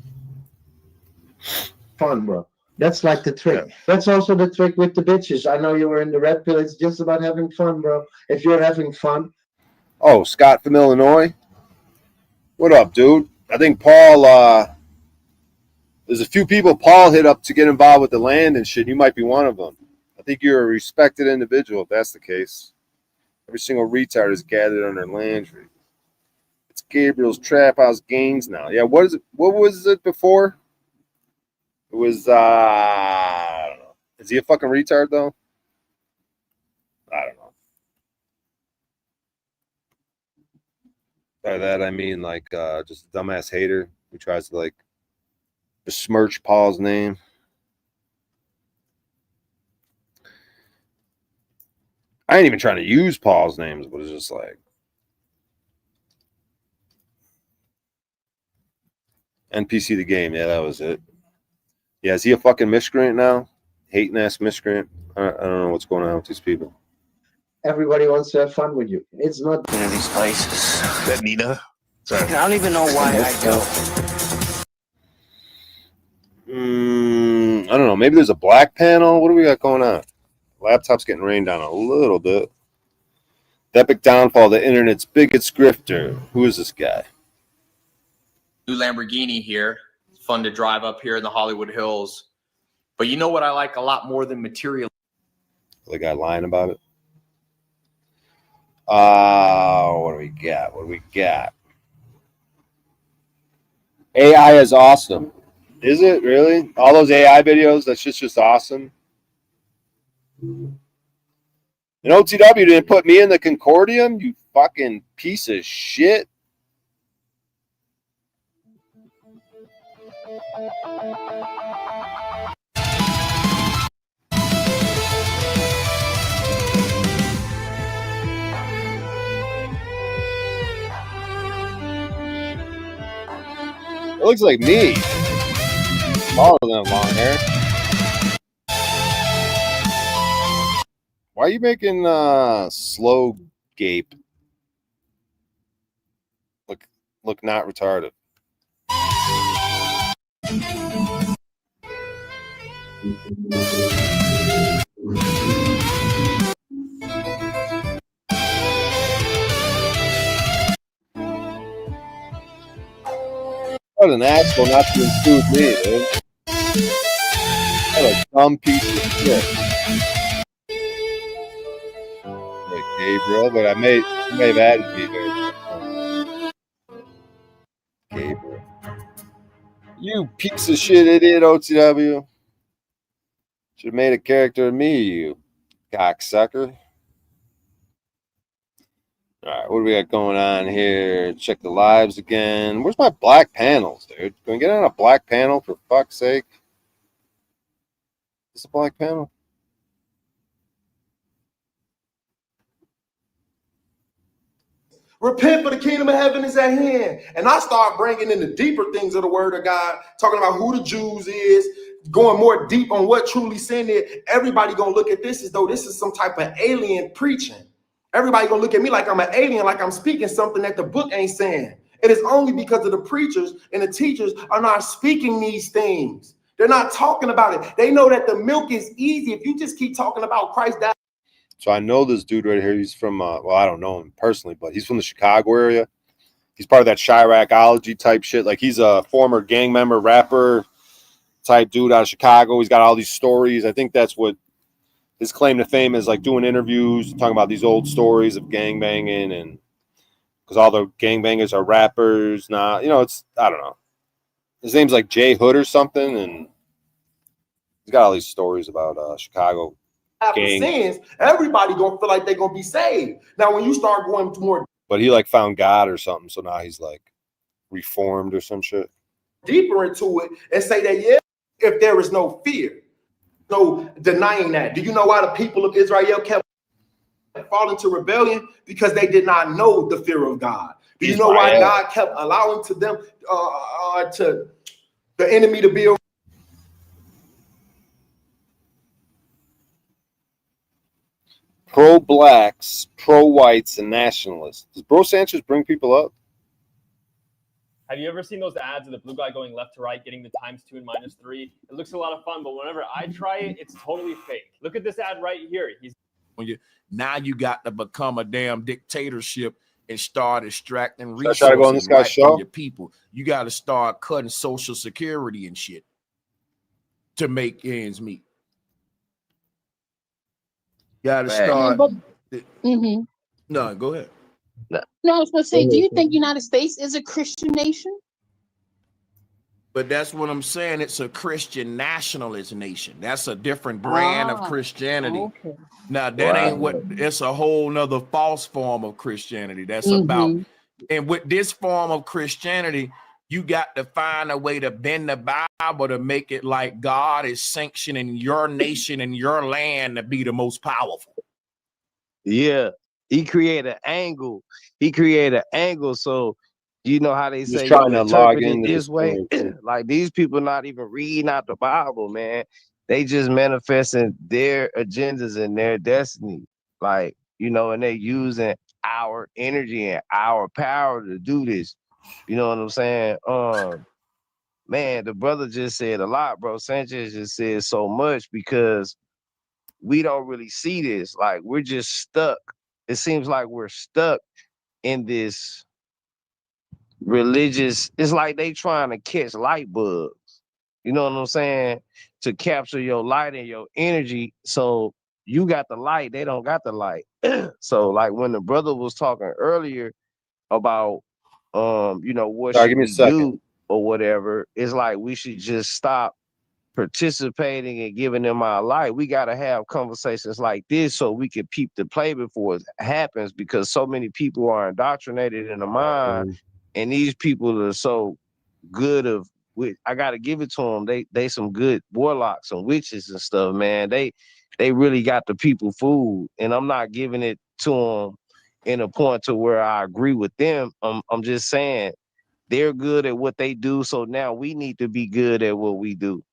Fun, bro. That's like the trick. Yeah. That's also the trick with the bitches. I know you were in the red pill. It's just about having fun, bro. If you're having fun. Oh, Scott from Illinois. What up, dude? I think Paul there's a few people Paul hit up to get involved with the land and shit. You might be one of them. I think you're a respected individual if that's the case. Every single retard is gathered under Landry. It's Gabriel's Trap House Gains now. Yeah, what is it? What was it before? It was I don't know. Is he a fucking retard though? I don't know. By that I mean like just a dumbass hater who tries to like besmirch Paul's name. I ain't even trying to use Paul's names, but it's just like NPC the game. Yeah, that was it. Yeah, is he a fucking miscreant now? Hating ass miscreant. I don't know what's going on with these people. Everybody wants to have fun with you. It's not these places. Is that Nina? Sorry. I don't even know why I go. I don't know. Maybe there's a black panel. What do we got going on? Laptop's getting rained on a little bit. The epic downfall of the internet's biggest grifter. Who is this guy? New Lamborghini here. It's fun to drive up here in the Hollywood Hills. But you know what I like a lot more than material? The guy lying about it. What do we got? What do we got? AI is awesome. Is it really? All those AI videos, that shit's just awesome. And OTW didn't put me in the Concordium, you fucking piece of shit. It looks like me. All of them long hair. Why are you making slow gape look not retarded? What an asshole not to include me, dude. What a dumb piece of shit. Okay, bro, but I may have added me there. Gabriel. You piece of shit idiot, OTW. Should have made a character of me, you cocksucker. All right, what do we got going on here? Check the lives again. Where's my black panels, dude? Can we get on a black panel for fuck's sake? Is this a black panel? Repent, for the kingdom of heaven is at hand. And I start bringing in the deeper things of the word of God, talking about who the Jews is, going more deep on what truly sin is. Everybody gonna look at this as though this is some type of alien preaching. Everybody gonna look at me like I'm an alien, like I'm speaking something that the book ain't saying. It is only because of the preachers and the teachers are not speaking these things. They're not talking about it. They know that the milk is easy. If you just keep talking about Christ, that. So I know this dude right here. He's from, well, I don't know him personally, but he's from the Chicago area. He's part of that Chiracology type shit. Like he's a former gang member, rapper type dude out of Chicago. He's got all these stories. I think that's what his claim to fame is, like doing interviews, talking about these old stories of gang banging, and because all the gangbangers are rappers now. You know, it's, I don't know. His name's like Jay Hood or something, and he's got all these stories about Chicago gang. Sins, everybody gonna feel like they're gonna be saved. Now, when you start going to more But he like found God or something, so now he's like reformed or some shit. Deeper into it and say that, yeah, if there is no fear, no denying that. Do you know why the people of Israel kept falling to rebellion? Because they did not know the fear of God. Do you know why God kept allowing to them to the enemy to be a pro-blacks, pro-whites, and nationalists? Does Bro Sanchez bring people up? Have you ever seen those ads of the blue guy going left to right, getting the ×2 and -3? It looks a lot of fun, but whenever I try it, it's totally fake. Look at this ad right here. Now you got to become a damn dictatorship and start extracting Should I try to go on this resources guy's right show? from your people. You got to start cutting Social Security and shit to make ends meet. Got to start. No, go ahead. No, I was going to say, do you think United States is a Christian nation? But that's what I'm saying. It's a Christian nationalist nation. That's a different brand of Christianity. Okay. Now, that ain't what, it's a whole nother false form of Christianity. That's about, and with this form of Christianity, you got to find a way to bend the Bible to make it like God is sanctioning your nation and your land to be the most powerful. Yeah, he created an angle. He created an angle. So you know how they Just say trying you to interpret log it into this this way. thing. Like these people not even reading out the Bible, man. They just manifesting their agendas and their destiny. Like, you know, and they using our energy and our power to do this. You know what I'm saying? Man, the brother just said a lot, bro. Sanchez just said so much because we don't really see this. Like we're just stuck. It seems like we're stuck in this religious. It's like they trying to catch light bugs. You know what I'm saying? To capture your light and your energy. So you got the light, they don't got the light. So like when the brother was talking earlier about you know, what Sorry, should give me a we second. do or whatever, it's like we should just stop participating and giving them our life. We got to have conversations like this so we can peep the play before it happens, because so many people are indoctrinated in the mind, and these people are so good of, I got to give it to them. They some good warlocks and witches and stuff, man. They really got the people fooled, and I'm not giving it to them in a point to where I agree with them. I'm just saying they're good at what they do, so now we need to be good at what we do.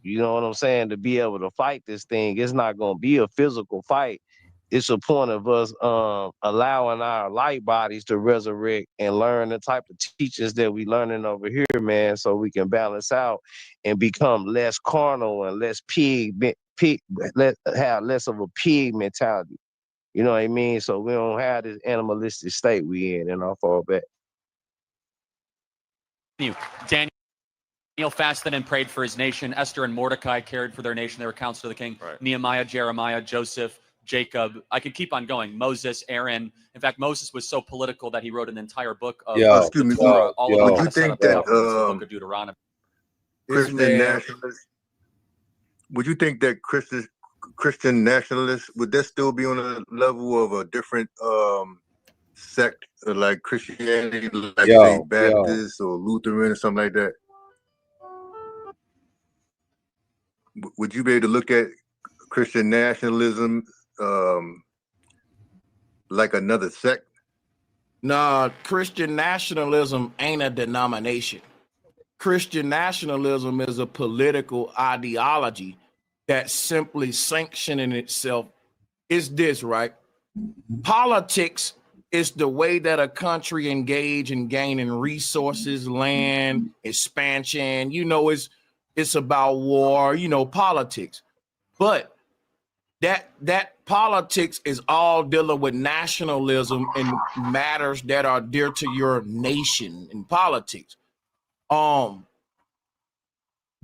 You know what I'm saying? To be able to fight this thing, it's not going to be a physical fight. It's a point of us allowing our light bodies to resurrect and learn the type of teachings that we learning over here, man, so we can balance out and become less carnal and less have less of a pig mentality. You know what I mean? So we don't have this animalistic state we in, and I'll fall back. Daniel fasted and prayed for his nation. Esther and Mordecai cared for their nation. They were counsel to the king. Right. Nehemiah, Jeremiah, Joseph, Jacob. I could keep on going. Moses, Aaron. In fact, Moses was so political that he wrote an entire book of the Torah, all of which kind of set up the governments, the book of Deuteronomy. Christian nationalists, would you think that Christian nationalists, would that still be on a level of a different sect, like Christianity, like say Baptist or Lutheran or something like that? Would you be able to look at Christian nationalism like another sect? Nah, Christian nationalism ain't a denomination. Christian nationalism is a political ideology that simply sanctioning itself. Is this right? Politics is the way that a country engage in gaining resources, land, expansion. You know, it's about war, you know, politics. But that politics is all dealing with nationalism and matters that are dear to your nation in politics.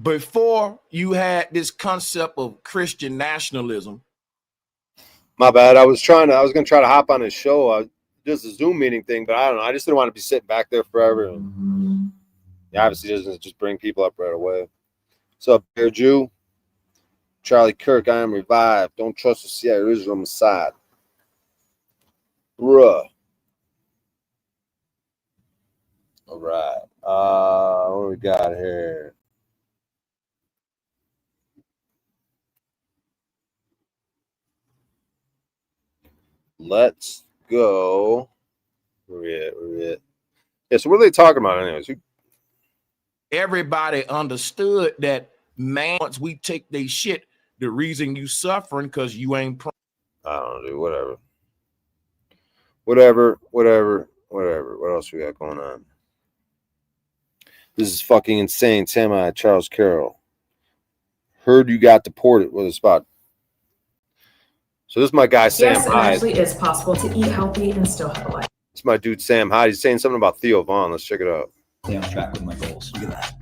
Before you had this concept of Christian nationalism. My bad. I was going to try to hop on his show. Just a Zoom meeting thing, but I don't know. I just didn't want to be sitting back there forever. And he obviously doesn't just bring people up right away. What's up, Bear Jew? Charlie Kirk, I am revived. Don't trust the CIA or Israel Mossad. Bruh. All right. What do we got here? Let's go. Where we at? Yeah, so what are they talking about anyways? Everybody understood that, man, once we take their shit, the reason you suffering because you ain't I don't know, dude. Whatever. What else we got going on? This is fucking insane. Samurai Charles Carroll. Heard you got deported with a spot. So this is my guy, Sam Yes, it Hyde. actually is possible to eat healthy and still have a life. It's my dude, Sam Hyde. He's saying something about Theo Vaughn. Let's check it out. Stay on track with my goals. Look at that.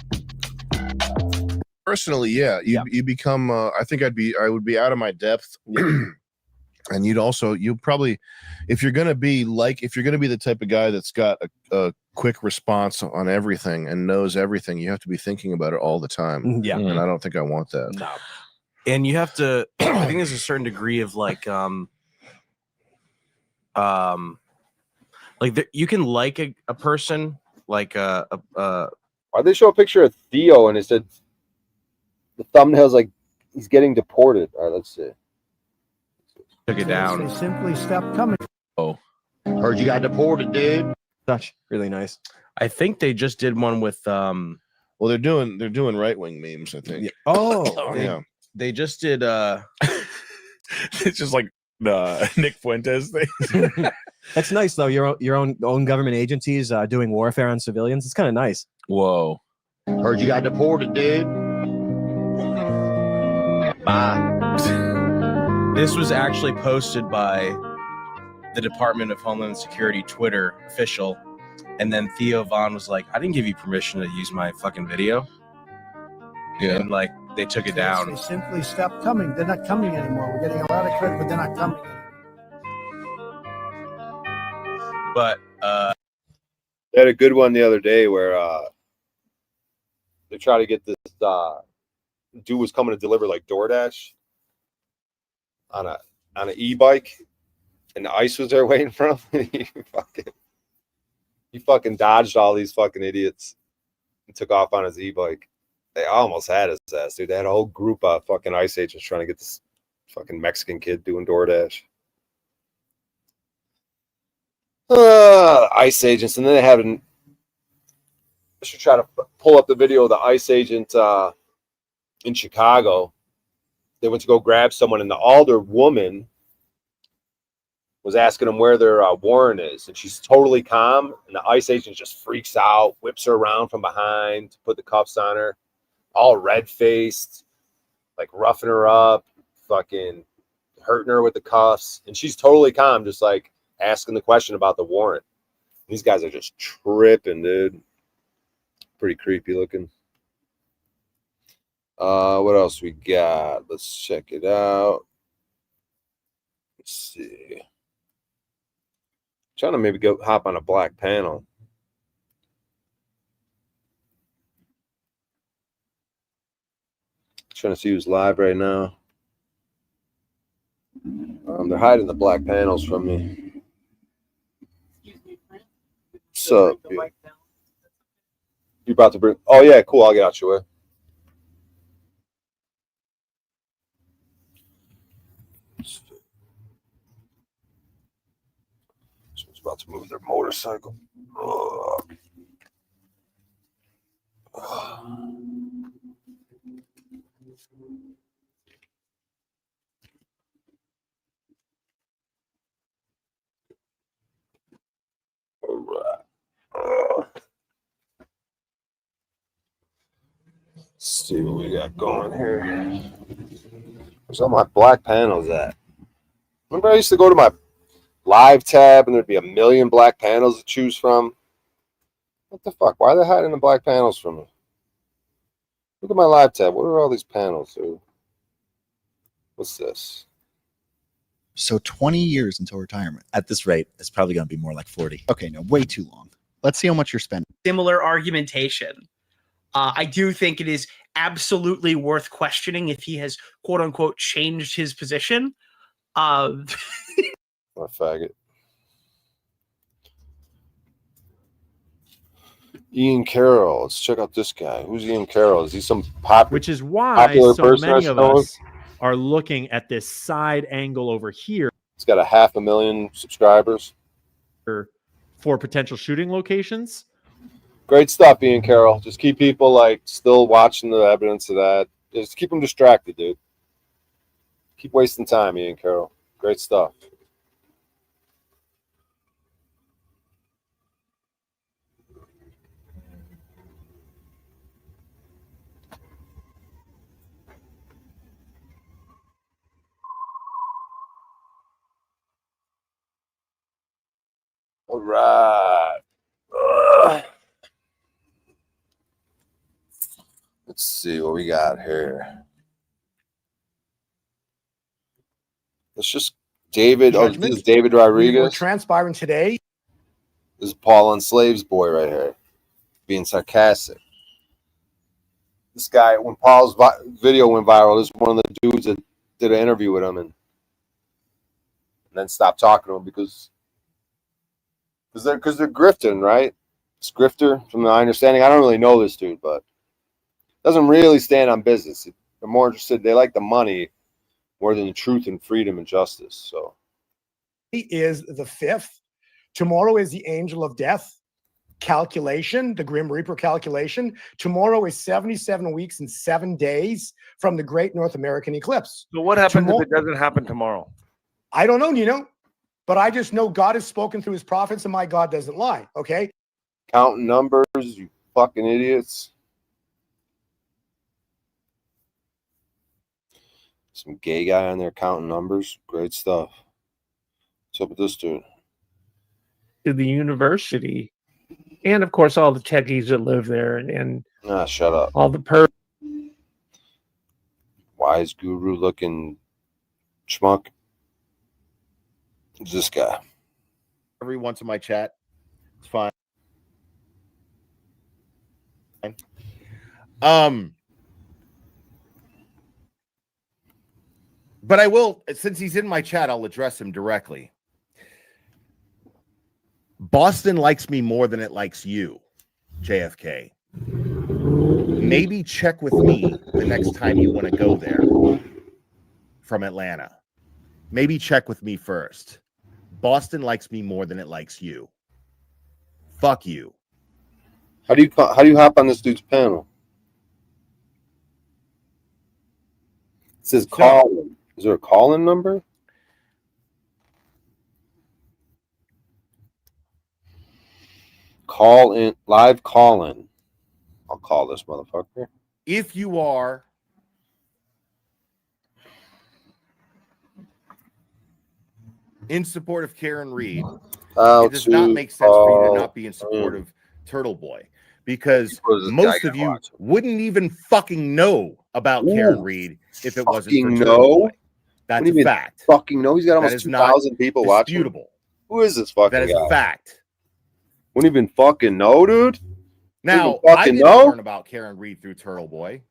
Personally, yeah, you become. I think I would be out of my depth, and you'll probably, if you're gonna be the type of guy that's got a quick response on everything and knows everything, you have to be thinking about it all the time. Yeah, and I don't think I want that. No, and you have to. I think there's a certain degree of like you can like a person like Why'd they show a picture of Theo and it said the thumbnail's like he's getting deported? All right, let's see. Took it down. They simply stopped coming. Oh, Heard you got deported, dude. Such really nice. I think they just did one with Well, they're doing right-wing memes, I think. Yeah. Oh, yeah. They just did It's just like the Nick Fuentes thing. That's nice though. Your own government agencies doing warfare on civilians. It's kind of nice. Whoa. Heard you got deported, dude. Bye. This was actually posted by the Department of Homeland Security Twitter official, and then Theo Vaughn was like, "I didn't give you permission to use my fucking video." Yeah. And like they took it down. They simply stopped coming. They're not coming anymore. We're getting a lot of credit, but they're not coming. But They had a good one the other day where they try to get this dude was coming to deliver like DoorDash on an e-bike, and the ICE was there waiting for him. he fucking dodged all these fucking idiots and took off on his e-bike. They almost had his ass, dude. They had a whole group of fucking ICE agents trying to get this fucking Mexican kid doing DoorDash. ICE agents, and then they had I should try to pull up the video of the ICE agent in Chicago. They went to go grab someone, and the older woman was asking them where their warrant is, and she's totally calm, and the ICE agent just freaks out, whips her around from behind, put the cuffs on her, all red-faced, like roughing her up, fucking hurting her with the cuffs, and she's totally calm, just like asking the question about the warrant. These guys are just tripping, dude. Pretty creepy looking. What else we got? Let's check it out. Let's see. Trying to maybe go hop on a black panel. Trying to see who's live right now. They're hiding the black panels from me. What's up? You about to bring? Oh yeah, cool. I'll get out your way. about to move their motorcycle. Ugh. All right. Let's see what we got going here. Where's all my black panels at? Remember I used to go to my live tab and there'd be a million black panels to choose from? What the fuck? Why are they hiding the black panels from me? Look at my live tab. What are all these panels, dude? What's this? So 20 years until retirement. At this rate, it's probably going to be more like 40. Okay, no, way too long. Let's see how much you're spending. Similar argumentation. I do think it is absolutely worth questioning if he has, quote unquote, changed his position. I'm a faggot. Ian Carroll. Let's check out this guy. Who's Ian Carroll? Is he some popular? Which is why popular so person many I of know? us are looking at this side angle over here. He's got 500,000 subscribers. For potential shooting locations. Great stuff, Ian Carroll. Just keep people like still watching the evidence of that. Just keep them distracted, dude. Keep wasting time, Ian Carroll. Great stuff. All right. Let's see what we got here. It's just David. Oh, this is David Rodriguez. We're transpiring today. This is Paul Enslave's boy right here, being sarcastic. This guy, when Paul's video went viral, this is one of the dudes that did an interview with him and then stopped talking to him because they're grifting, right? It's grifter, from my understanding. I don't really know this dude, but doesn't really stand on business. They're more interested. They like the money more than the truth and freedom and justice. So He is the 5th. Tomorrow is the angel of death calculation, the Grim Reaper calculation. Tomorrow is 77 weeks and 7 days from the Great North American eclipse. So what happens if it doesn't happen tomorrow? I don't know, Nino, but I just know God has spoken through his prophets and my God doesn't lie, okay? counting numbers, you fucking idiots. Some gay guy on there counting numbers. Great stuff. What's up with this dude? To the university, and of course all the techies that live there, and Shut up. all the Wise guru looking schmuck. Who's this guy? Everyone to my chat. It's fine. But I will, since he's in my chat, I'll address him directly. Boston likes me more than it likes you, JFK. Maybe check with me the next time you want to go there from Atlanta. Maybe check with me first. Boston likes me more than it likes you. Fuck you. How do you hop on this dude's panel? It says call in. Is there a call-in number? Call in, live call-in. I'll call this motherfucker. If you are in support of Karen Reed, it does not make sense for you to not be in support of Turtle Boy, because most of you wouldn't even fucking know about Karen Reed if it wasn't for Turtle Boy. That's a fact. Fucking know. He's got almost 2,000 people watching. Who is this fucking guy? That is a fact. Wouldn't even fucking know, dude. Now, I didn't learn about Karen Reed through Turtle Boy,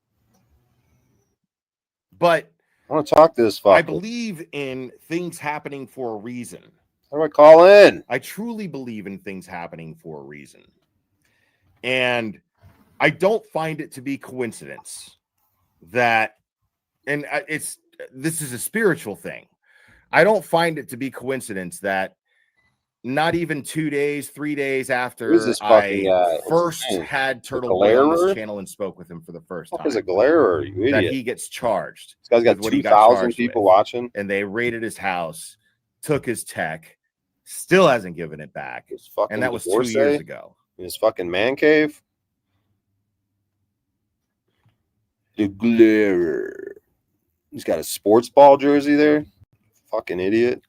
but I want to talk to this fucker. I believe in things happening for a reason. How do I call in? I truly believe in things happening for a reason. And I don't find it to be coincidence that, and this is a spiritual thing. I don't find it to be coincidence that not even 2 days, 3 days Who is after this fucking guy? I What's his first name? had The Turtle Boy on Glarer? this channel and spoke with him for the first What time. is a Glarer, you That idiot? he gets charged. This guy's got with what he got 2,000 charged people with. watching. And they raided his house, took his tech, still hasn't given it back. And that was 2 years ago. In his fucking man cave. The Glarer. He's got a sports ball jersey there. Fucking idiot.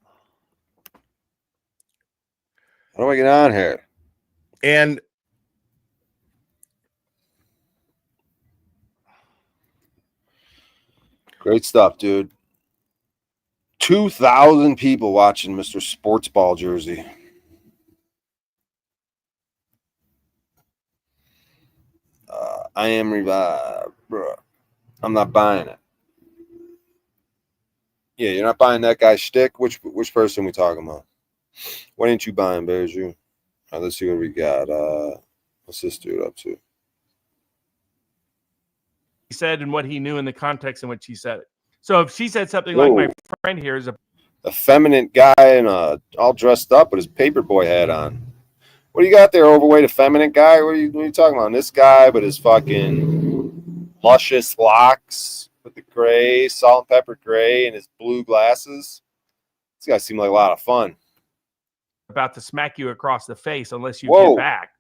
How do I get on here? And great stuff, dude. 2,000 people watching Mr. Sports Ball jersey. I am revived, bro. I'm not buying it. Yeah, you're not buying that guy's shtick. Which person we talking about? What ain't you buying, Bears? You? All right, let's see what we got. What's this dude up to? He said and what he knew in the context in which he said it. So if she said something like my friend here is a effeminate guy and all dressed up with his paperboy hat on. What do you got there, overweight, effeminate guy? What are you talking about? This guy with his fucking luscious locks with the gray, salt and pepper gray, and his blue glasses. This guy seemed like a lot of fun. about to smack you across the face unless you Whoa. get back.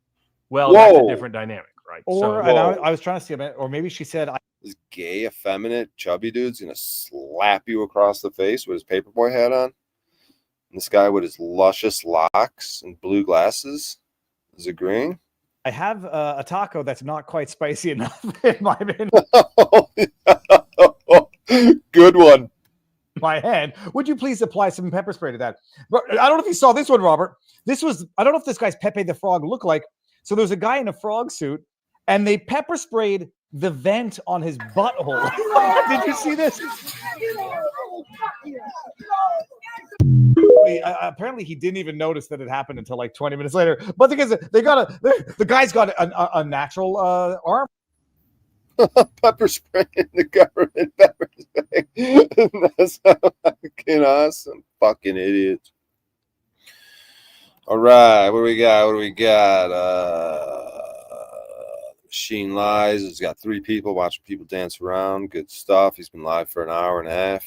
Well, that's a different dynamic, right? Or and I was trying to see, or maybe she said, This gay, effeminate, chubby dude's gonna slap you across the face with his paperboy hat on. And this guy with his luscious locks and blue glasses is agreeing. I have a taco that's not quite spicy enough in my Good one. My hand. Would you please apply some pepper spray to that? But I don't know if you saw this one, Robert. This was, I don't know if this guy's Pepe the Frog looked like. So there's a guy in a frog suit and they pepper sprayed the vent on his butthole. Did you see this? Apparently he didn't even notice that it happened until like 20 minutes later. But because the guy's got a natural arm. Pepper spray in the government pepper spray. That's fucking awesome. Fucking idiots. All right, what do we got? Machine Lies. It's got 3 people watching people dance around. Good stuff. He's been live for an hour and a half.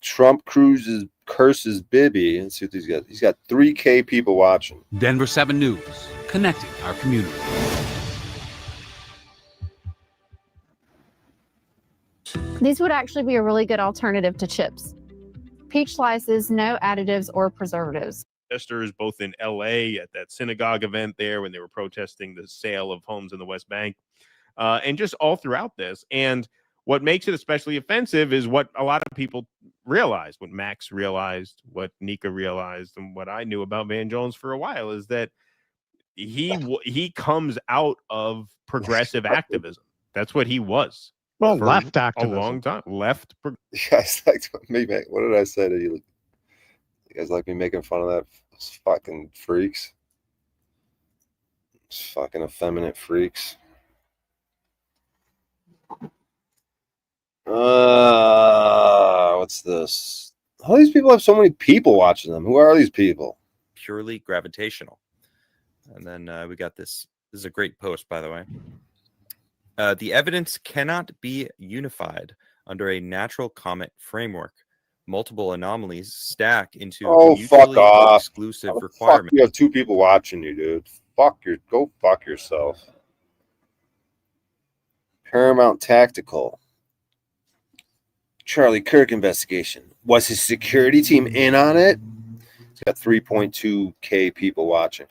Trump curses Bibi. Let's see what he's got. He's got 3K people watching. Denver 7 News, connecting our community. These would actually be a really good alternative to chips. Peach slices, no additives or preservatives. Protesters both in LA at that synagogue event there when they were protesting the sale of homes in the West Bank, and just all throughout this. And what makes it especially offensive is what a lot of people realized, what Max realized, what Nika realized, and what I knew about Van Jones for a while is that he comes out of progressive activism. That's what he was. Well, for left a activism. long time. Left. You guys like me? What did I say to you? You guys like me making fun of that fucking freaks? Those fucking effeminate freaks. What's this? How do these people have so many people watching them? Who are these people? Purely gravitational. And then we got this. This is a great post, by the way. The evidence cannot be unified under a natural comet framework. Multiple anomalies stack into mutually exclusive requirements. Fuck, you have 2 people watching you, dude. Go fuck yourself. Paramount Tactical. Charlie Kirk investigation. Was his security team in on it? It's got 3.2K people watching.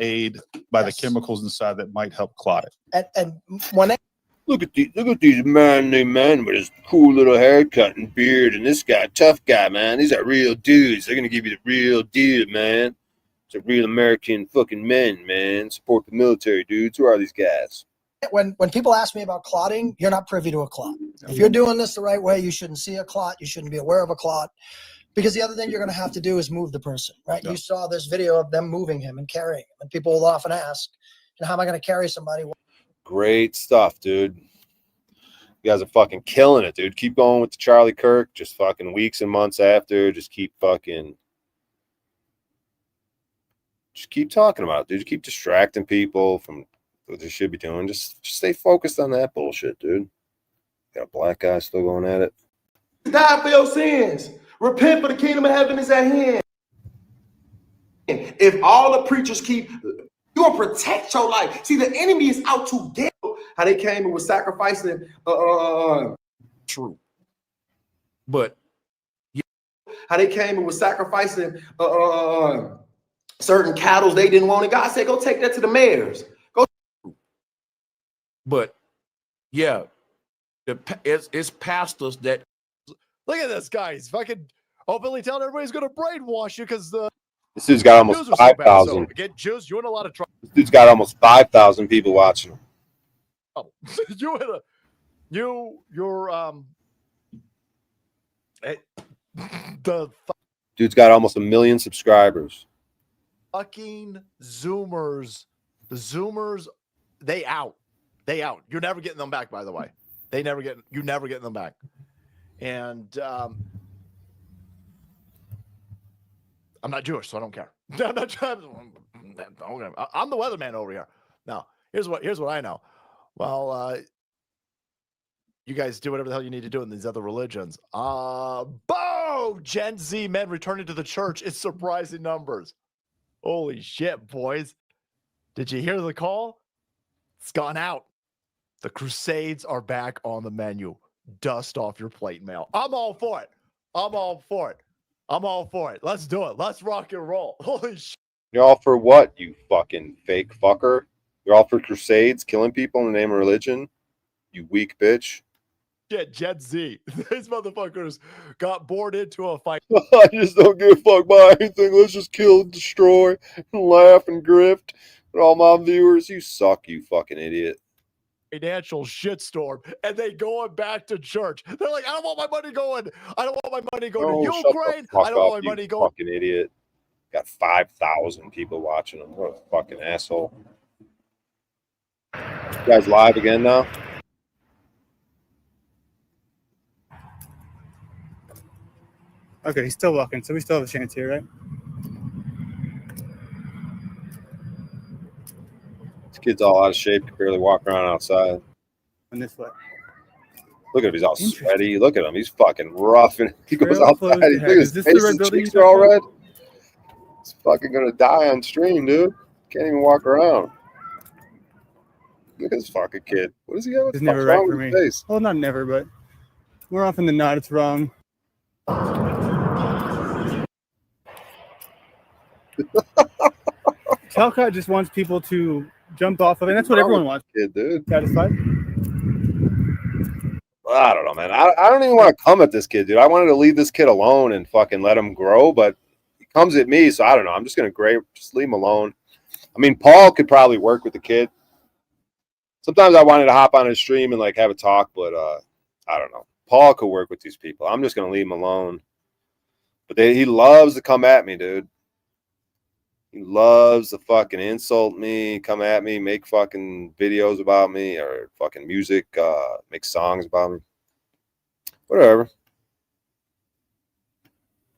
Aid by the chemicals inside that might help clot it. And when they Look at these manly men with his cool little haircut and beard, and this guy, tough guy, man. These are real dudes. They're gonna give you the real deal, man. It's a real American fucking men, man. Support the military, dudes. Who are these guys? when people ask me about clotting, you're not privy to a clot. If you're doing this the right way, you shouldn't see a clot. You shouldn't be aware of a clot. Because the other thing you're going to have to do is move the person, right? You saw this video of them moving him and carrying him. And people will often ask, how am I going to carry somebody? Great stuff, dude. You guys are fucking killing it, dude. Keep going with the Charlie Kirk. Just fucking weeks and months after. Just keep talking about it, dude. Just keep distracting people from what they should be doing. Just stay focused on that bullshit, dude. Got a black guy still going at it. Die for your sins. Repent, for the kingdom of heaven is at hand. If all the preachers keep, you will protect your life. See, the enemy is out to get you. How they came and was sacrificing true. But how they came and was sacrificing certain cattle they didn't want, and God said, go take that to the mayors. Go. But yeah, it's pastors that look at this guy. He's fucking openly telling everybody he's going to brainwash you because This dude's got almost 5,000. Get Jews, you're in a lot of trouble. This dude's got almost 5,000 people watching him. Dude's got almost 1 million subscribers. Fucking Zoomers. The Zoomers, they out. You're never getting them back, by the way. You're never getting them back. And I'm not Jewish, so I don't care. I'm not trying. I'm the weatherman over here. Now, here's what I know. Well, you guys do whatever the hell you need to do in these other religions. Gen Z men returning to the church in surprising numbers. Holy shit, boys. Did you hear the call? It's gone out. The Crusades are back on the menu. Dust off your plate mail. I'm all for it. Let's do it. Let's rock and roll. Holy shit. You're all for what, you fucking fake fucker? You're all for crusades, killing people in the name of religion? You weak bitch. Yeah, Gen Z. These motherfuckers got bored into a fight. I just don't give a fuck about anything. Let's just kill and destroy and laugh and grift. And all my viewers, you suck, you fucking idiot. Financial shitstorm, and they going back to church. They're like, I don't want my money going. I don't want my money going to Ukraine. I don't want my money going. Fucking idiot. Got 5,000 people watching him. What a fucking asshole. You guys live again now? Okay, he's still walking, so we still have a chance here, right? This kid's all out of shape. Can barely walk around outside. On this way. Look at him. He's all sweaty. Look at him. He's fucking rough. And he goes Trail outside. closed Look ahead. at Is his this face. the red His building cheeks you are all talked red. He's fucking going to die on stream, dude. Can't even walk around. Look at this fucking kid. What does he have? It's never right for me. Well, not never, but more often than not, it's wrong. Calcott just wants people to jump off of it. And that's what everyone wants. Kid, dude. Satisfied? I don't know, man. I don't even want to come at this kid, dude. I wanted to leave this kid alone and fucking let him grow, but he comes at me, so I don't know. I'm just going to just leave him alone. I mean, Paul could probably work with the kid. Sometimes I wanted to hop on his stream and like have a talk, but I don't know. Paul could work with these people. I'm just going to leave him alone. But he loves to come at me, dude. He loves to fucking insult me, come at me, make fucking videos about me or fucking music, make songs about me. Whatever.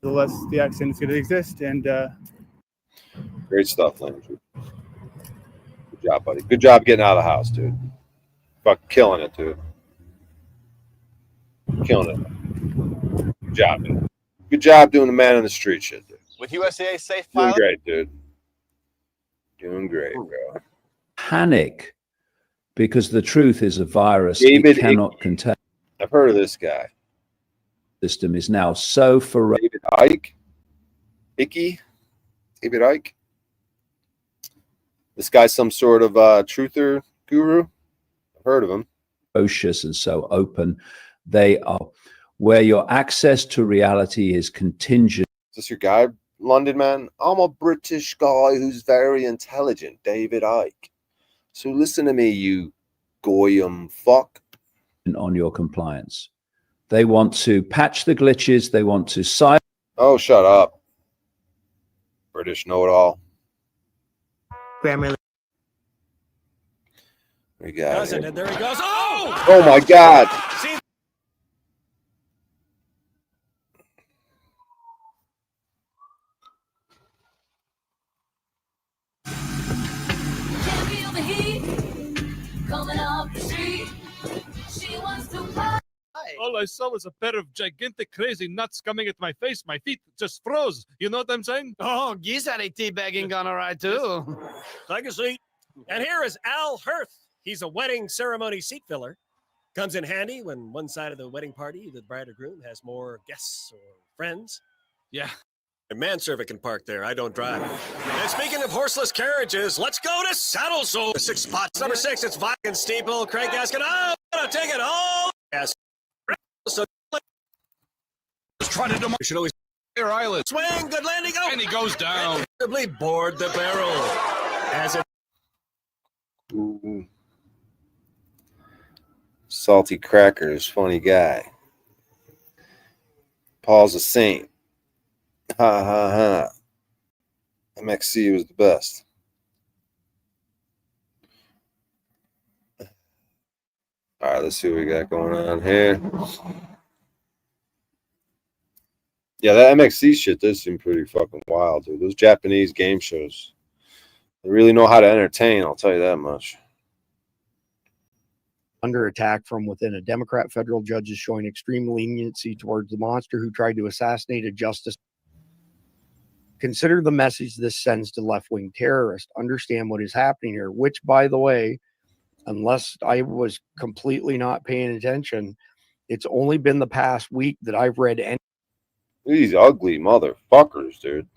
The less the accident's going to exist. And great stuff, Landry. Good job, buddy. Good job getting out of the house, dude. Fucking killing it, dude. Killing it. Good job, dude. Good job doing the man on the street shit, dude. With USAA safe Doing pilot. great, dude. Doing great, bro. Panic, because the truth is a virus David it cannot contain. I've heard of this guy. System is now so ferocious. David Icke? David Icke? This guy's some sort of truther guru? I've heard of him. Ferocious and so open. They are where your access to reality is contingent. Is this your guy, London man? I'm a British guy who's very intelligent, David Icke. So listen to me, you goyim fuck. On your compliance. They want to patch the glitches. They want to silence. Oh, shut up. British know-it-all. Grammarly. We got it. There he goes. Oh! Oh my God! coming up the street. She wants to play. All I saw was a pair of gigantic crazy nuts coming at my face. My feet just froze. You know what I'm saying? Oh, Geese had a teabagging gone all right, too. Take a seat. And here is Al Hirth. He's a wedding ceremony seat filler. Comes in handy when one side of the wedding party, the bride or groom, has more guests or friends. Yeah. A manservant can park there. I don't drive. And speaking of horseless carriages, let's go to Saddle Zone. 6 spots. Number 6, it's Viking Steeple. Craig Gaskin. Oh, I'm going to take it home. Yes. So let's try to demolish. Should always air island. Swing, good landing. Oh, and he goes down. And board the barrel. As it. Ooh. Salty Crackers, funny guy. Paul's a saint. Ha ha ha. MXC was the best. All right, let's see what we got going on here. Yeah, that MXC shit does seem pretty fucking wild, dude. Those Japanese game shows, they really know how to entertain, I'll tell you that much. Under attack from within. A Democrat federal judge is showing extreme leniency towards the monster who tried to assassinate a justice. Consider the message this sends to left-wing terrorists. Understand what is happening here, which, by the way, unless I was completely not paying attention, it's only been the past week that I've read These ugly motherfuckers, dude.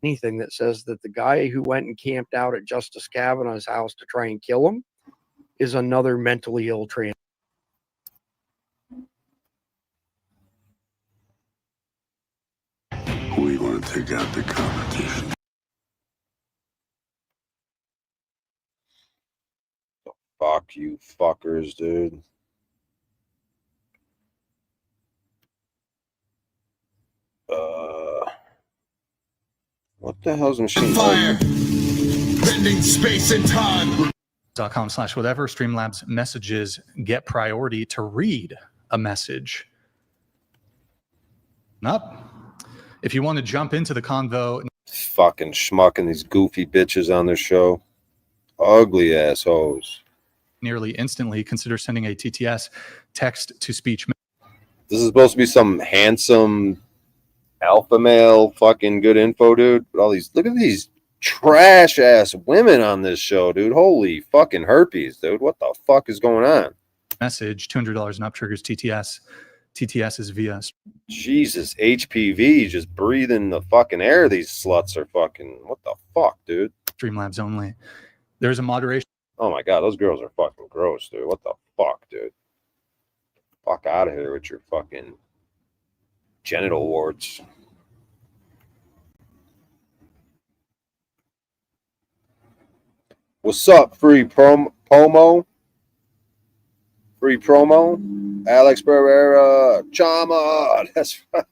anything that says that the guy who went and camped out at Justice Kavanaugh's house to try and kill him is another mentally ill trans. We want to take out the competition. Fuck you fuckers, dude. What the hell's machine? Fire! Bending space and time. .com/whatever. Streamlabs messages get priority to read a message. Up. If you want to jump into the convo, Fucking schmucking these goofy bitches on their show. Ugly assholes. nearly instantly, consider sending a TTS text to speech. This is supposed to be some handsome alpha male fucking good info, dude. But all these, look at these trash ass women on this show, dude. Holy fucking herpes, dude. What the fuck is going on? Message $200 and up triggers TTS. TTS is via Jesus, HPV just breathing the fucking air. These sluts are fucking, what the fuck, dude? Streamlabs only. There's a moderation. Oh my god, those girls are fucking gross, dude. What the fuck, dude? Fuck out of here with your fucking genital warts. What's up, free promo? Free promo? Alex Pereira, Chama. That's right.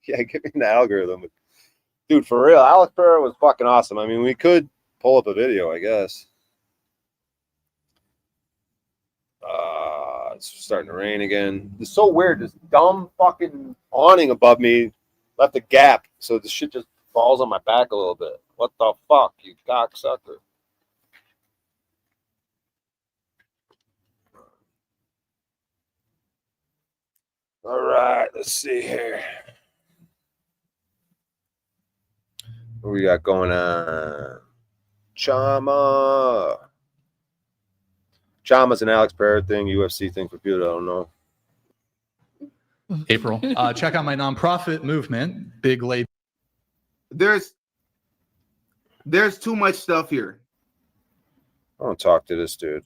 Yeah, give me an algorithm. Dude, for real, Alex Pereira was fucking awesome. I mean, we could pull up a video, I guess. It's starting to rain again. It's so weird. This dumb fucking awning above me left a gap, so the shit just falls on my back a little bit. What the fuck, you cocksucker? All right, let's see here. What we got going on? Chama. Chama's an Alex Pereira thing, UFC thing for people that don't know. April. Check out my nonprofit movement, Big Lady. There's too much stuff here. I don't talk to this dude.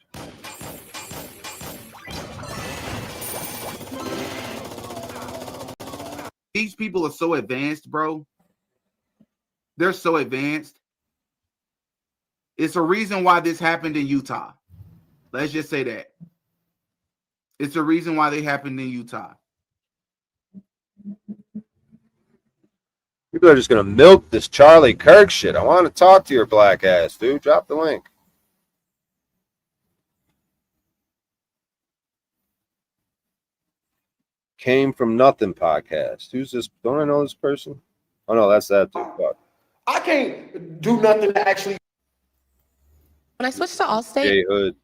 These people are so advanced, bro. They're so advanced. It's a reason why this happened in Utah. Let's just say that. It's a reason why they happened in Utah. People are just going to milk this Charlie Kirk shit. I want to talk to your black ass, dude. Drop the link. Came from Nothing podcast. Who's this? Don't I know this person? Oh, no, that's that dude. Fuck. I can't do nothing to actually. When I switched to Allstate, Jay Hood.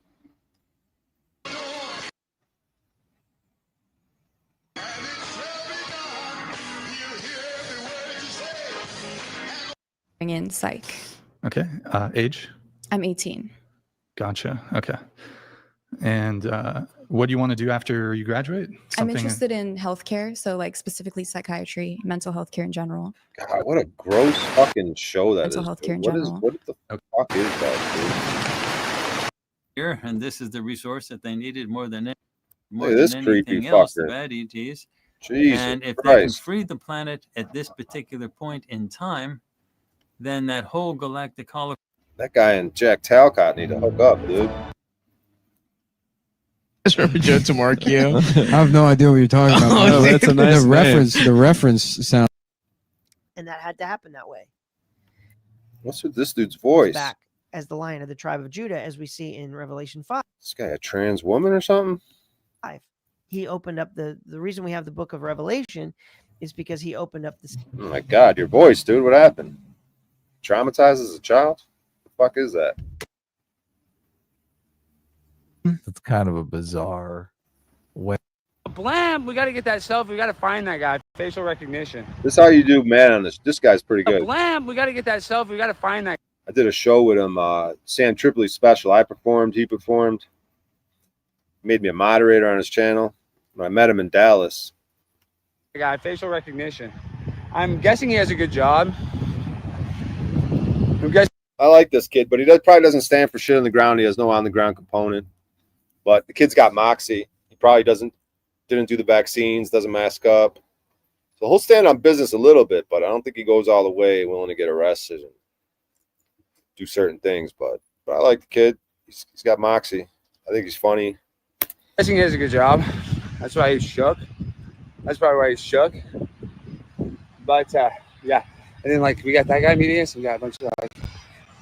in psych. Okay. Age? I'm 18. Gotcha. Okay. And what do you want to do after you graduate? I'm interested in healthcare, so like specifically psychiatry, mental health care in general. God, what a gross fucking show that Mental is. health care in What is? general. What the fuck is that, Here, and this is the resource that they needed more than dude? more Look at this than creepy anything else. The fucker. bad ETs. Jesus And if they can Christ. free the planet at this particular point in time, then that whole galactic holocaust. That guy and Jack Talcott need to hook up, dude. Just remember Joe Tamarkio. I have no idea what you're talking about. Oh, that's a nice name. The reference sound. And that had to happen that way. What's with this dude's voice? Back as the Lion of the tribe of Judah, as we see in Revelation 5. This guy a trans woman or something? He opened up the reason we have the book of Revelation is because he opened up the. Oh my God, your voice, dude. What happened? Traumatized as a child? The fuck is that? That's kind of a bizarre way. Blam! We got to get that selfie. We got to find that guy. Facial recognition. This is how you do man on this. This guy's pretty good. Blam! We got to get that selfie. We got to find that. I did a show with him, Sam Tripoli special. I performed, he performed. Made me a moderator on his channel. When I met him in Dallas. Guy. Facial recognition. I'm guessing he has a good job. I like this kid, but he probably doesn't stand for shit on the ground. He has no on the ground component. But the kid's got moxie. He probably didn't do the vaccines, doesn't mask up. So he'll stand on business a little bit, but I don't think he goes all the way willing to get arrested and do certain things. But I like the kid. He's got moxie. I think he's funny. Guessing he has a good job. That's why he's shook. That's probably why he's shook. But yeah, and then like we got that guy meeting us. We got a bunch of like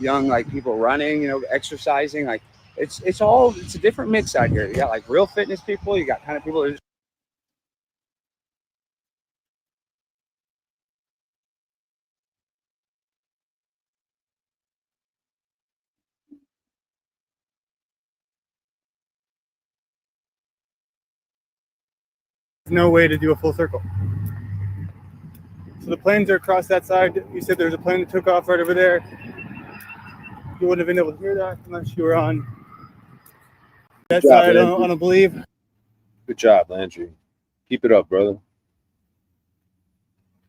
young like people running, exercising. Like it's a different mix out here. You got like real fitness people. You got kind of people that just. No way to do a full circle. So the planes are across that side. You said there's a plane that took off right over there. You wouldn't have been able to hear that unless you were on that side. I don't believe. Good job, Landry. Keep it up, brother.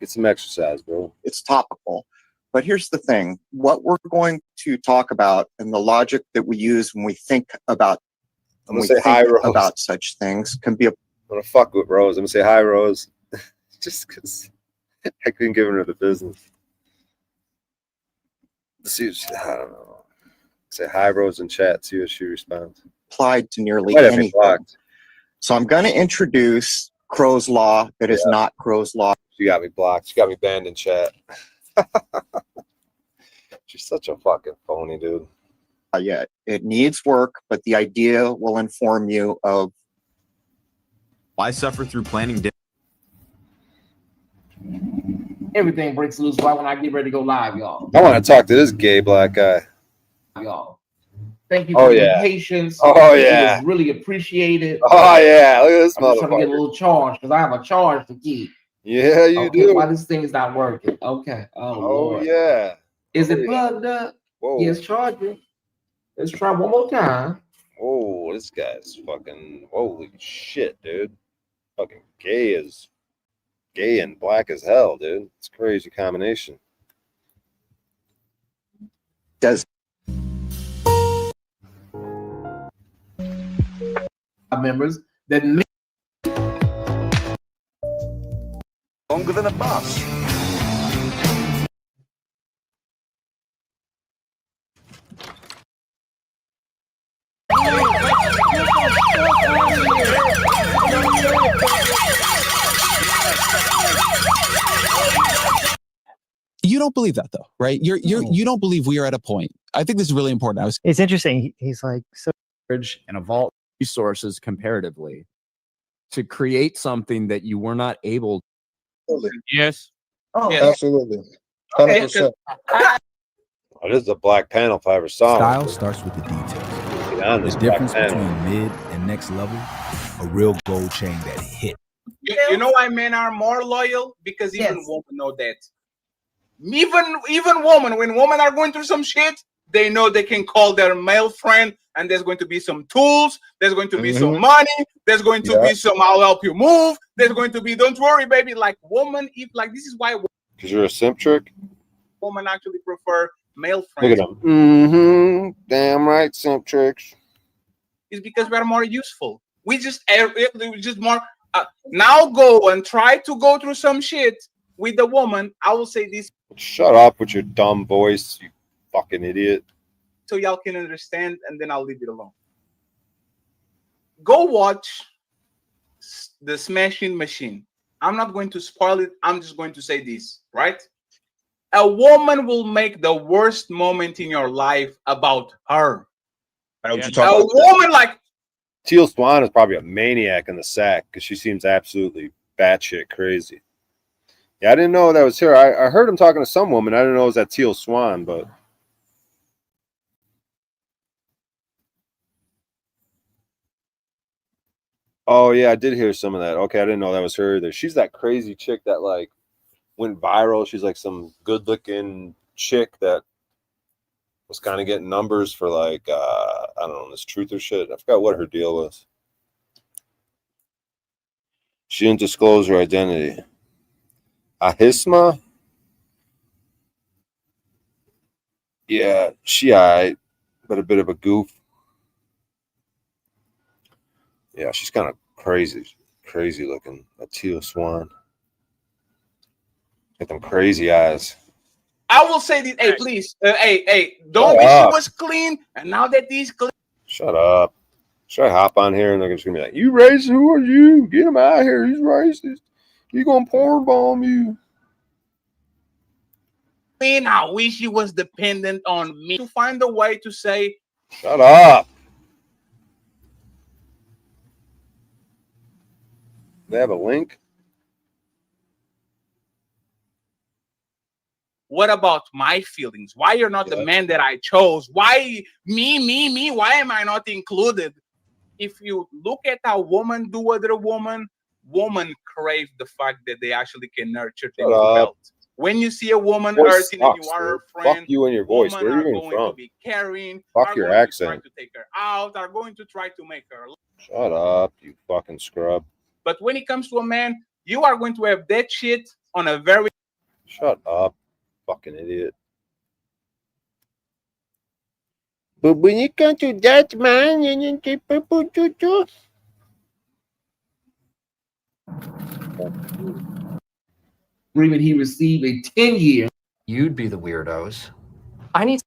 Get some exercise, bro. It's topical. But here's the thing. What we're going to talk about and the logic that we use when we think about about such things can be a. I'm going to fuck with Rose. I'm going to say hi, Rose. Just because I couldn't give her the business. See, I don't know. Say hi, Rose, in chat. See what she responds. Applied to nearly Might have me anything. blocked. So I'm going to introduce Crow's Law that is not Crow's Law. She got me blocked. She got me banned in chat. She's such a fucking phony, dude. Yeah, it needs work, but the idea will inform you of. Why suffer through planning? Everything breaks loose right when I get ready to go live, y'all. I want to talk to this gay black guy. Y'all. Thank you for your patience. Oh, It yeah. was really appreciated. Oh, yeah. Look at this I'm just trying to get a motherfucker. little charge because I have a charge to keep. Yeah, you do. Why this thing is not working? Okay. Oh, Lord. Yeah. Is it plugged up? Whoa. Yes, charging. Let's try one more time. Oh, this guy's fucking holy shit, dude. Fucking gay and black as hell, dude. It's a crazy combination. Does members that Longer than a bus. You don't believe that though, right? You don't believe we are at a point. I think this is really important. It's interesting. He's like, so and a vault resources comparatively to create something that you were not able to. Yes. Oh, yes. Absolutely. Okay. 100%. Oh, this is a black panel if I ever saw Style one. starts with the details. Get on The this difference black panel. between mid and next level, a real gold chain that hit. You know why men are more loyal? Because even women know that. Even women, when women are going through some shit, they know they can call their male friend, and there's going to be some tools, there's going to be some money, there's going to be some I'll help you move, there's going to be don't worry, baby. Like woman, if like this is why Because you're a simp trick. women actually prefer male Look friends. at them. Damn right, simp tricks. Is because we're more useful. We just more now go and try to go through some shit with the woman. I will say this Shut up with your dumb voice, you fucking idiot. so y'all can understand, and then I'll leave it alone. Go watch the Smashing Machine. I'm not going to spoil it. I'm just going to say this, right? A woman will make the worst moment in your life about her. I know what A you're talking about. woman like Teal Swan is probably a maniac in the sack because she seems absolutely batshit crazy. Yeah, I didn't know that was her. I heard him talking to some woman. I didn't know it was that Teal Swan, but oh yeah, I did hear some of that. Okay, I didn't know that was her either. She's that crazy chick that like went viral. She's like some good-looking chick that was kind of getting numbers for like I don't know, this truth or shit. I forgot what her deal was. She didn't disclose her identity. Ahisma? Yeah, she alright, but a bit of a goof. Yeah, she's kind of crazy looking. A Teal Swan. Got them crazy eyes. I will say this. Hey, please. Hey, don't wish she was clean, and now that he's clean. Shut up. Should I hop on here and they're just gonna be like, "You racist? Who are you? Get him out of here. He's racist. He's gonna porn bomb you." I wish he was dependent on me to find a way to say, Shut up. They have a link. what about my feelings? Why you're not the man that I chose? Why me? Why am I not included? If you look at how women do other women crave the fact that they actually can nurture them to health. When you see a woman hurting and you are her friend, fuck you and your voice. Where are you even from? to be caring, Fuck your accent. to take her out, are going to try to make her. Shut up, you fucking scrub. But when it comes to a man, you are going to have that shit on a very. Shut up, fucking idiot. But when you come to that man, and you keep agreement he received a 10-year. You'd be the weirdos. I need.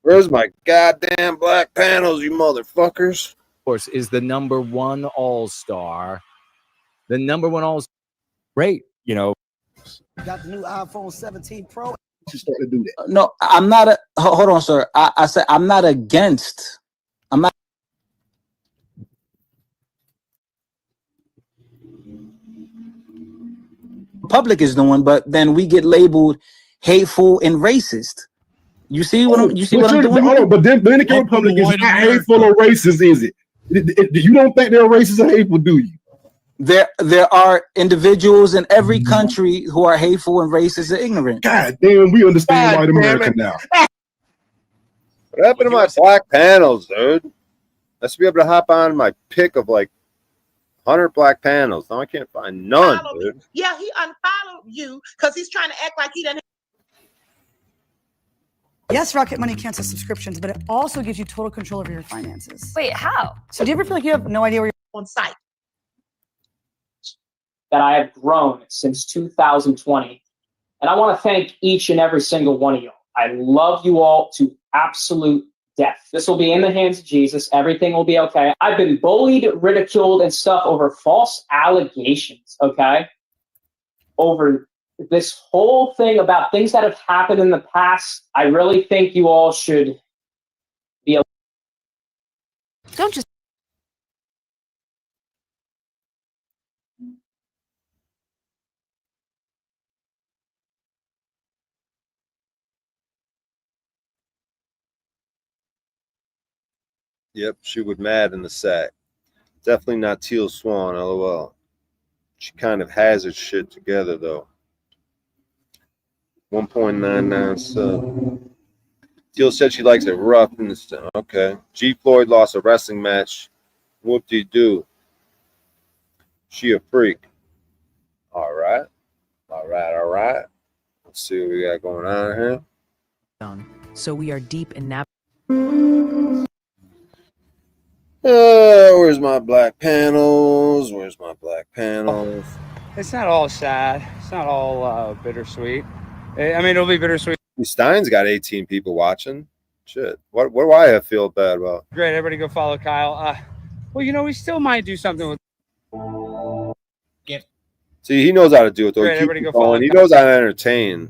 Where's my goddamn black panels, you motherfuckers? Of course, is the #1 all-star. The #1 all-star. Great, you know. Got the new iPhone 17 Pro. To start to do that. No, I'm not a. Hold on, sir. I said I'm not against. I'm not. Public is doing, but then we get labeled hateful and racist. You see what I'm? You see what I'm doing? Hold on, but then the Dominican Republic is not hateful or racist, is it? You don't think they're racist or hateful, do you? There are individuals in every country who are hateful and racist and ignorant. God damn, we understand white America now. What happened to my black panels, dude? I should be able to hop on my pick of like 100 black panels. Now I can't find none, dude. Yeah, he unfollowed you because he's trying to act like he doesn't. Yes, Rocket Money cancels subscriptions, but it also gives you total control over your finances. Wait, how? So do you ever feel like you have no idea where you're on site? That I have grown since 2020. And I want to thank each and every single one of y'all. I love you all to absolute death. This will be in the hands of Jesus. Everything will be okay. I've been bullied, ridiculed, and stuff over false allegations, okay? Over this whole thing about things that have happened in the past. I really think you all should be. Don't just Yep, she would mad in the sack. Definitely not Teal Swan, LOL. She kind of has her shit together, though. 1.99 sub. Teal said she likes it rough in the stuff. Okay. G. Floyd lost a wrestling match. Whoop-de-doo. She a freak. All right. All right, all right. Let's see what we got going on here. So we are deep in nap. Where's my black panels? Where's my black panels? It's not all sad. It's not all bittersweet. I mean, it'll be bittersweet. Stein's got 18 people watching. Shit. What do I feel bad about? Great, everybody go follow Kyle. Well, you know, we still might do something with. See, he knows how to do it, though. Great, He keeps everybody it go follow going. He Kyle. knows how to entertain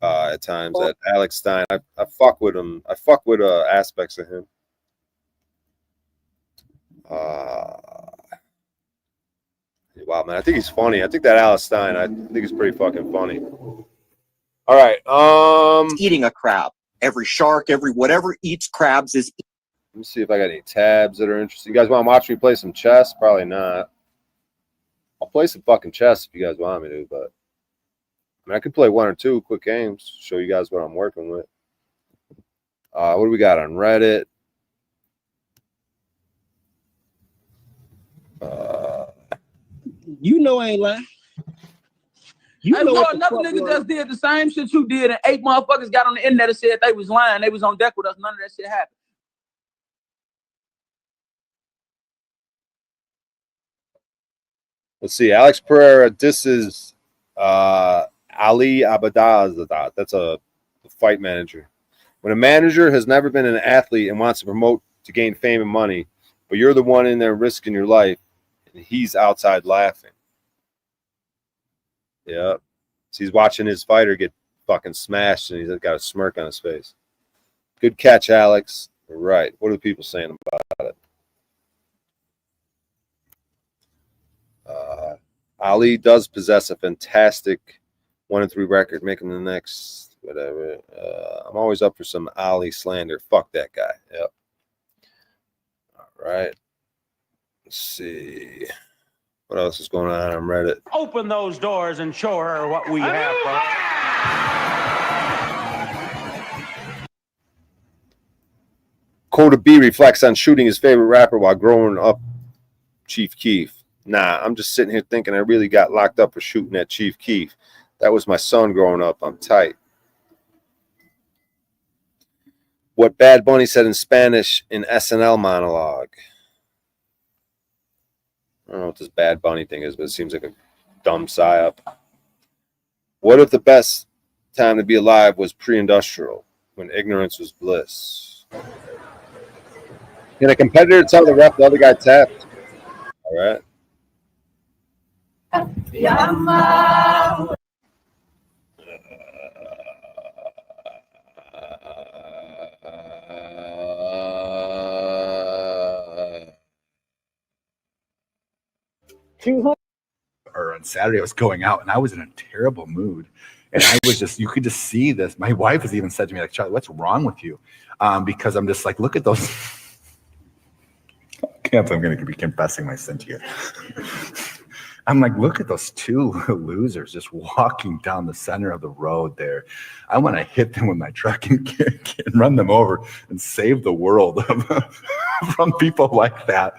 at times. At Alex Stein, I fuck with him. I fuck with aspects of him. Wow, man, I think he's funny. I think that Alex Stein, I think he's pretty fucking funny. All right, eating a crab. Every shark, every whatever eats crabs is. Let me see if I got any tabs that are interesting. You guys want to watch me play some chess? Probably not. I'll play some fucking chess if you guys want me to, but I mean, I could play one or two quick games, show you guys what I'm working with. What do we got on Reddit? You know I ain't lying. You Hey, know boy, what the another fuck nigga was. just did the same shit you did, and 8 motherfuckers got on the internet and said they was lying. They was on deck with us. None of that shit happened. Let's see. Alex Pereira disses Ali Abadazadeh. That's a fight manager. When a manager has never been an athlete and wants to promote to gain fame and money, but you're the one in there risking your life, and he's outside laughing. Yep. So he's watching his fighter get fucking smashed, and he's got a smirk on his face. Good catch, Alex. Right. What are the people saying about it? Ali does possess a fantastic 1-3 record, making the next whatever. I'm always up for some Ali slander. Fuck that guy. Yep. All right. Let's see. What else is going on Reddit? Open those doors and show her what we have, bro. Coda B reflects on shooting his favorite rapper while growing up Chief Keef. Nah, I'm just sitting here thinking I really got locked up for shooting at Chief Keef. That was my son growing up. I'm tight. What Bad Bunny said in Spanish in SNL monologue. I don't know what this Bad Bunny thing is, but it seems like a dumb psyop. What if the best time to be alive was pre-industrial, when ignorance was bliss? Can a competitor tell the ref the other guy tapped? All right. Or on Saturday, I was going out and I was in a terrible mood. And I was just, you could just see this. My wife has even said to me, like, Charlie, what's wrong with you? Because I'm just like, look at those. I'm going to be confessing my sin to you. I'm like, look at those two losers just walking down the center of the road there. I want to hit them with my truck and run them over and save the world from people like that.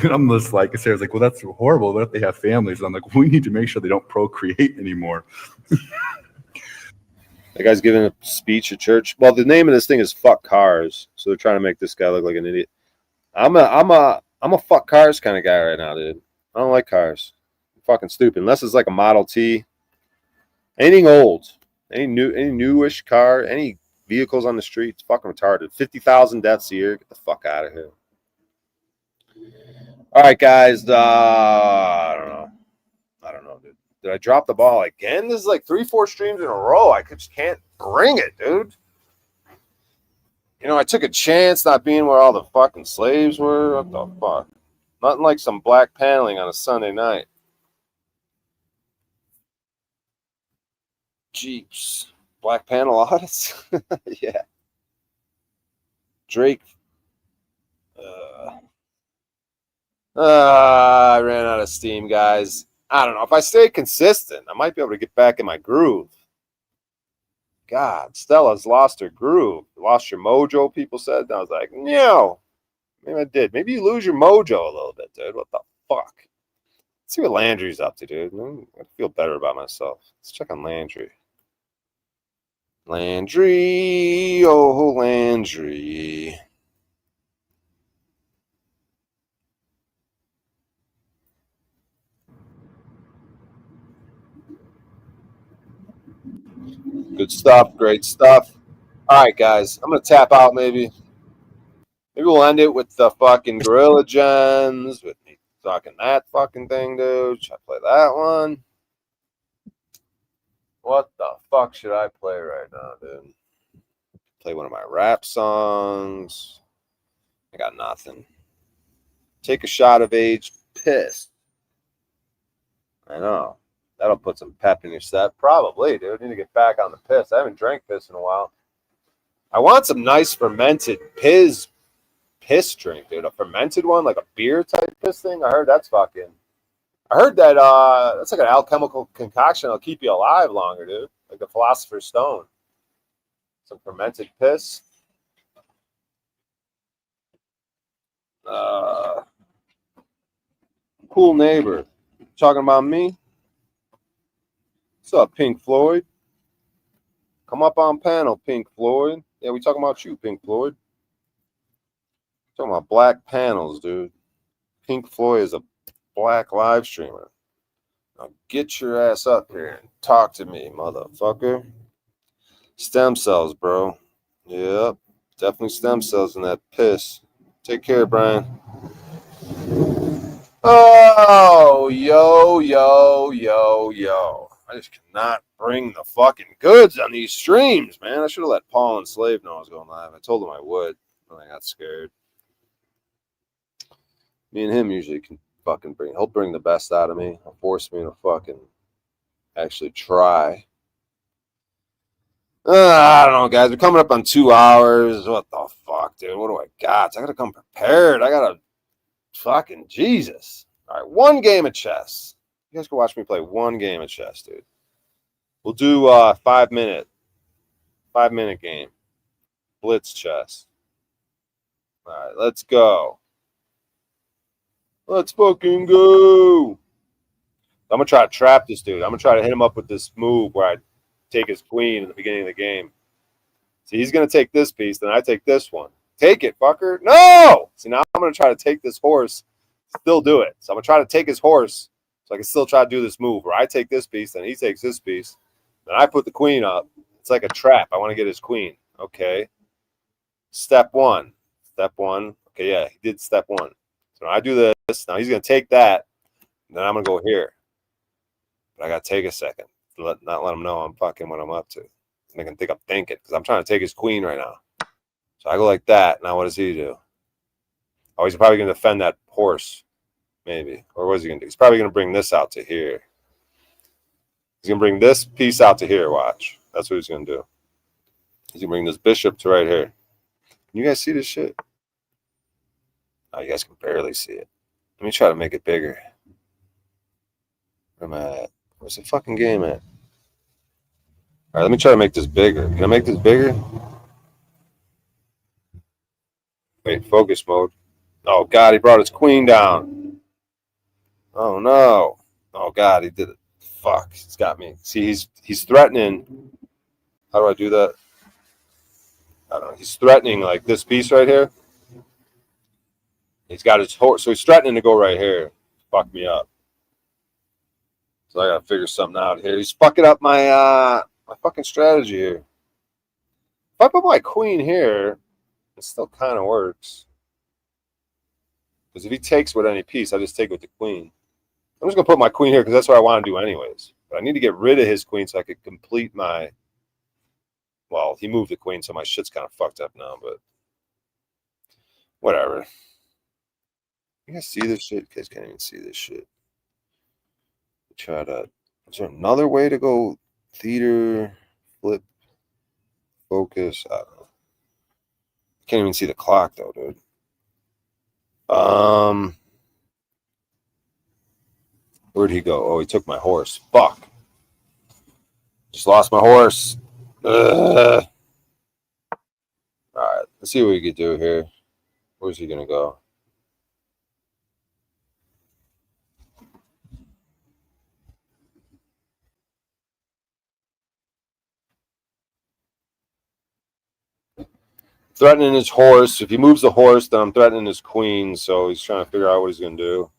And I'm just like, Sarah's like, well, that's horrible. What if they have families? And I'm like, we need to make sure they don't procreate anymore. That guy's giving a speech at church. Well, the name of this thing is "Fuck Cars," so they're trying to make this guy look like an idiot. I'm a fuck cars kind of guy right now, dude. I don't like cars. I'm fucking stupid. Unless it's like a Model T. Anything old, any newish car, any vehicles on the street, it's fucking retarded. 50,000 deaths a year. Get the fuck out of here. All right, guys. I don't know, dude. Did I drop the ball again? This is like 3-4 streams in a row. I just can't bring it, dude. You know, I took a chance not being where all the fucking slaves were. What the fuck? Nothing like some black paneling on a Sunday night. Jeeps. Black panel audits? Yeah. Drake I ran out of steam, guys. I don't know. If I stay consistent, I might be able to get back in my groove. God, Stella's lost her groove. Lost your mojo, people said. And I was like, no. Maybe I did. Maybe you lose your mojo a little bit, dude. What the fuck? Let's see what Landry's up to, dude. I feel better about myself. Let's check on Landry. Landry. Oh, Landry. Good stuff. Great stuff. All right, guys. I'm going to tap out maybe. Maybe we'll end it with the fucking Gorilla Gens. With me talking that fucking thing, dude. Should I play that one? What the fuck should I play right now, dude? Play one of my rap songs. I got nothing. Take a shot of age. Pissed. I know. That'll put some pep in your step. Probably, dude. Need to get back on the piss. I haven't drank piss in a while. I want some nice fermented piss drink, dude. A fermented one, like a beer type piss thing. I heard that's fucking. I heard that that's like an alchemical concoction that'll keep you alive longer, dude. Like the Philosopher's Stone. Some fermented piss. Cool neighbor. Talking about me? What's up, Pink Floyd? Come up on panel, Pink Floyd. Yeah, we talking about you, Pink Floyd. Talking about black panels, dude. Pink Floyd is a black live streamer. Now get your ass up here and talk to me, motherfucker. Stem cells, bro. Yep. Definitely stem cells in that piss. Take care, Brian. Oh, yo. I just cannot bring the fucking goods on these streams, man. I should have let Paul and Slave know I was going live. I told him I would, but I got scared. Me and him usually can fucking he'll bring the best out of me. He'll force me to fucking actually try. I don't know, guys. We're coming up on 2 hours. What the fuck, dude? What do I got? I gotta come prepared. I gotta fucking Jesus. All right, one game of chess. You guys can watch me play one game of chess, dude. We'll do 5 minute game. Blitz chess. All right, let's go. Let's fucking go. I'm gonna try to trap this dude. I'm gonna try to hit him up with this move where I take his queen in the beginning of the game. See, he's gonna take this piece, then I take this one. Take it, fucker. No! See, now I'm gonna try to take this horse, still do it. So I'm gonna try to take his horse so I can still try to do this move where I take this piece, then he takes this piece, then I put the queen up. It's like a trap. I want to get his queen. Okay. Step one. Okay, yeah, he did step one. So I do this. Now he's gonna take that, and then I'm gonna go here. But I gotta take a second to not let him know I'm fucking what I'm up to. Make him think I'm thinking because I'm trying to take his queen right now. So I go like that. Now what does he do? Oh, he's probably gonna defend that horse, maybe. Or what is he gonna do? He's probably gonna bring this out to here. He's gonna bring this piece out to here. Watch. That's what he's gonna do. He's gonna bring this bishop to right here. Can you guys see this shit? Oh, you guys can barely see it. Let me try to make it bigger. Where am I at? Where's the fucking game at? All right, let me try to make this bigger. Can I make this bigger? Wait, focus mode. Oh, God, he brought his queen down. Oh, no. Oh, God, he did it. Fuck, he's got me. See, he's threatening. How do I do that? I don't know. He's threatening, like, this piece right here. He's got his horse. So he's threatening to go right here. Fuck me up. So I gotta figure something out here. He's fucking up my my fucking strategy here. If I put my queen here, it still kind of works. Because if he takes with any piece, I just take with the queen. I'm just gonna put my queen here because that's what I want to do anyways. But I need to get rid of his queen so I could complete my. Well, he moved the queen, so my shit's kind of fucked up now. But whatever. You guys see this shit? You guys can't even see this shit. Try to. Is there another way to go? Theater, flip, focus. I don't know. Can't even see the clock though, dude. Where'd he go? Oh, he took my horse. Fuck. Just lost my horse. Ugh. All right, let's see what we can do here. Where's he gonna go? Threatening his horse. If he moves the horse, then I'm threatening his queen. So he's trying to figure out what he's gonna do.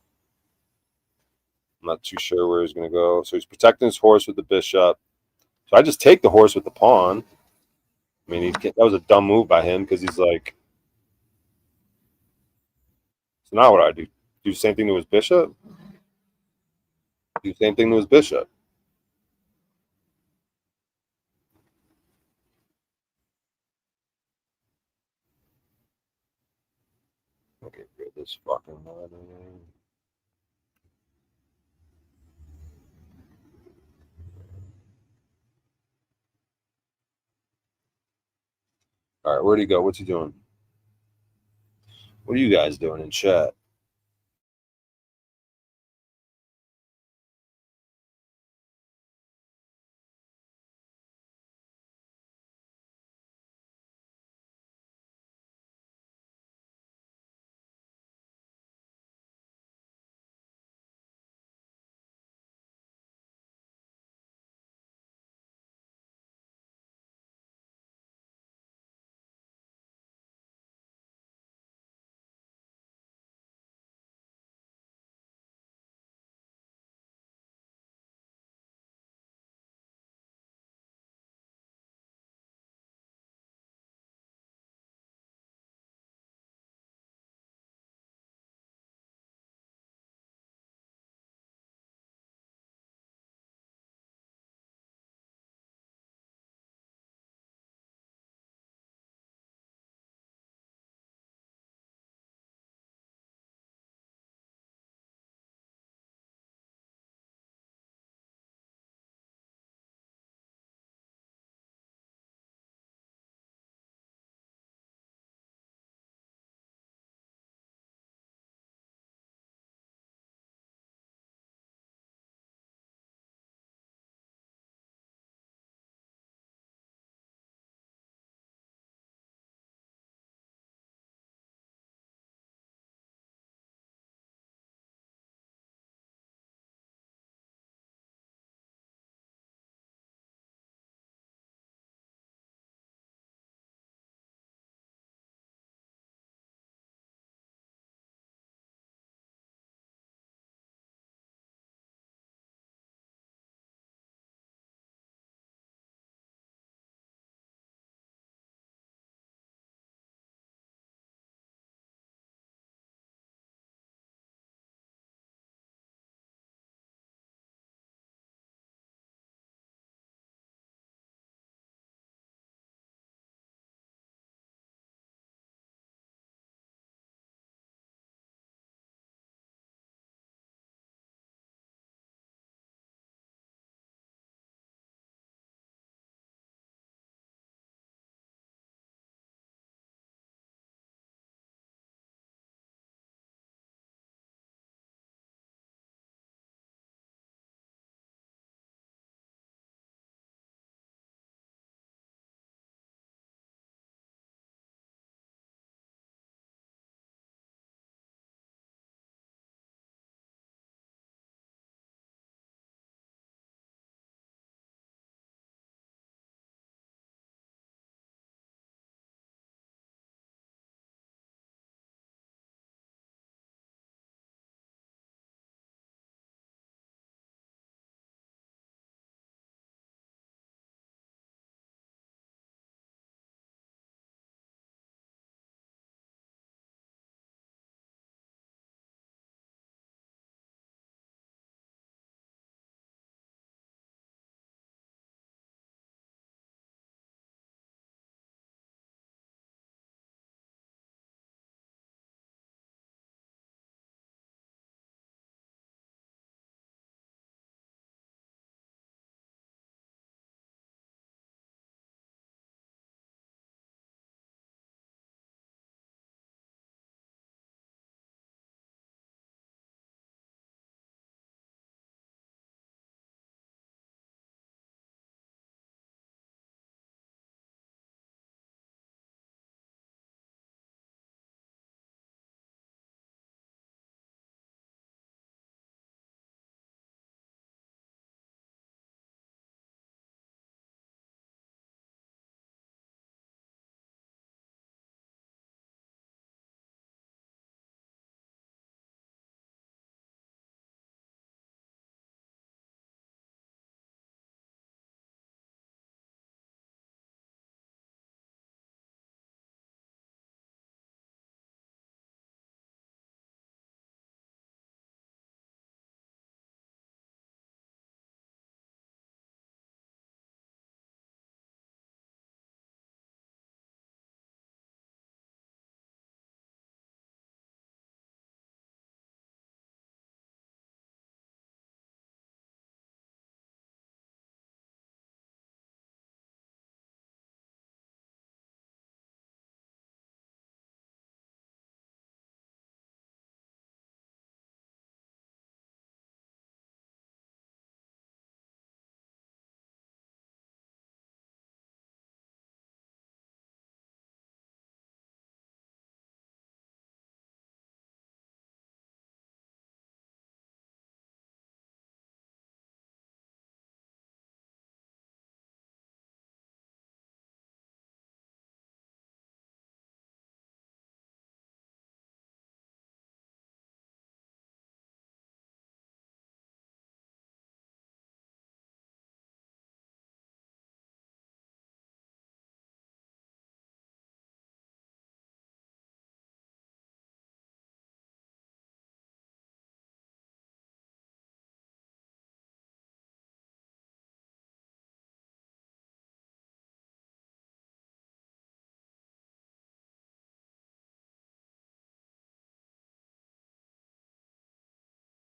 I'm not too sure where he's gonna go. So he's protecting his horse with the bishop. So I just take the horse with the pawn. I mean, that was a dumb move by him because he's like. So now what do I do? Do the same thing to his bishop? Do the same thing to his bishop. Okay, good. This fucking mother. All right, where'd he go? What's he doing? What are you guys doing in chat?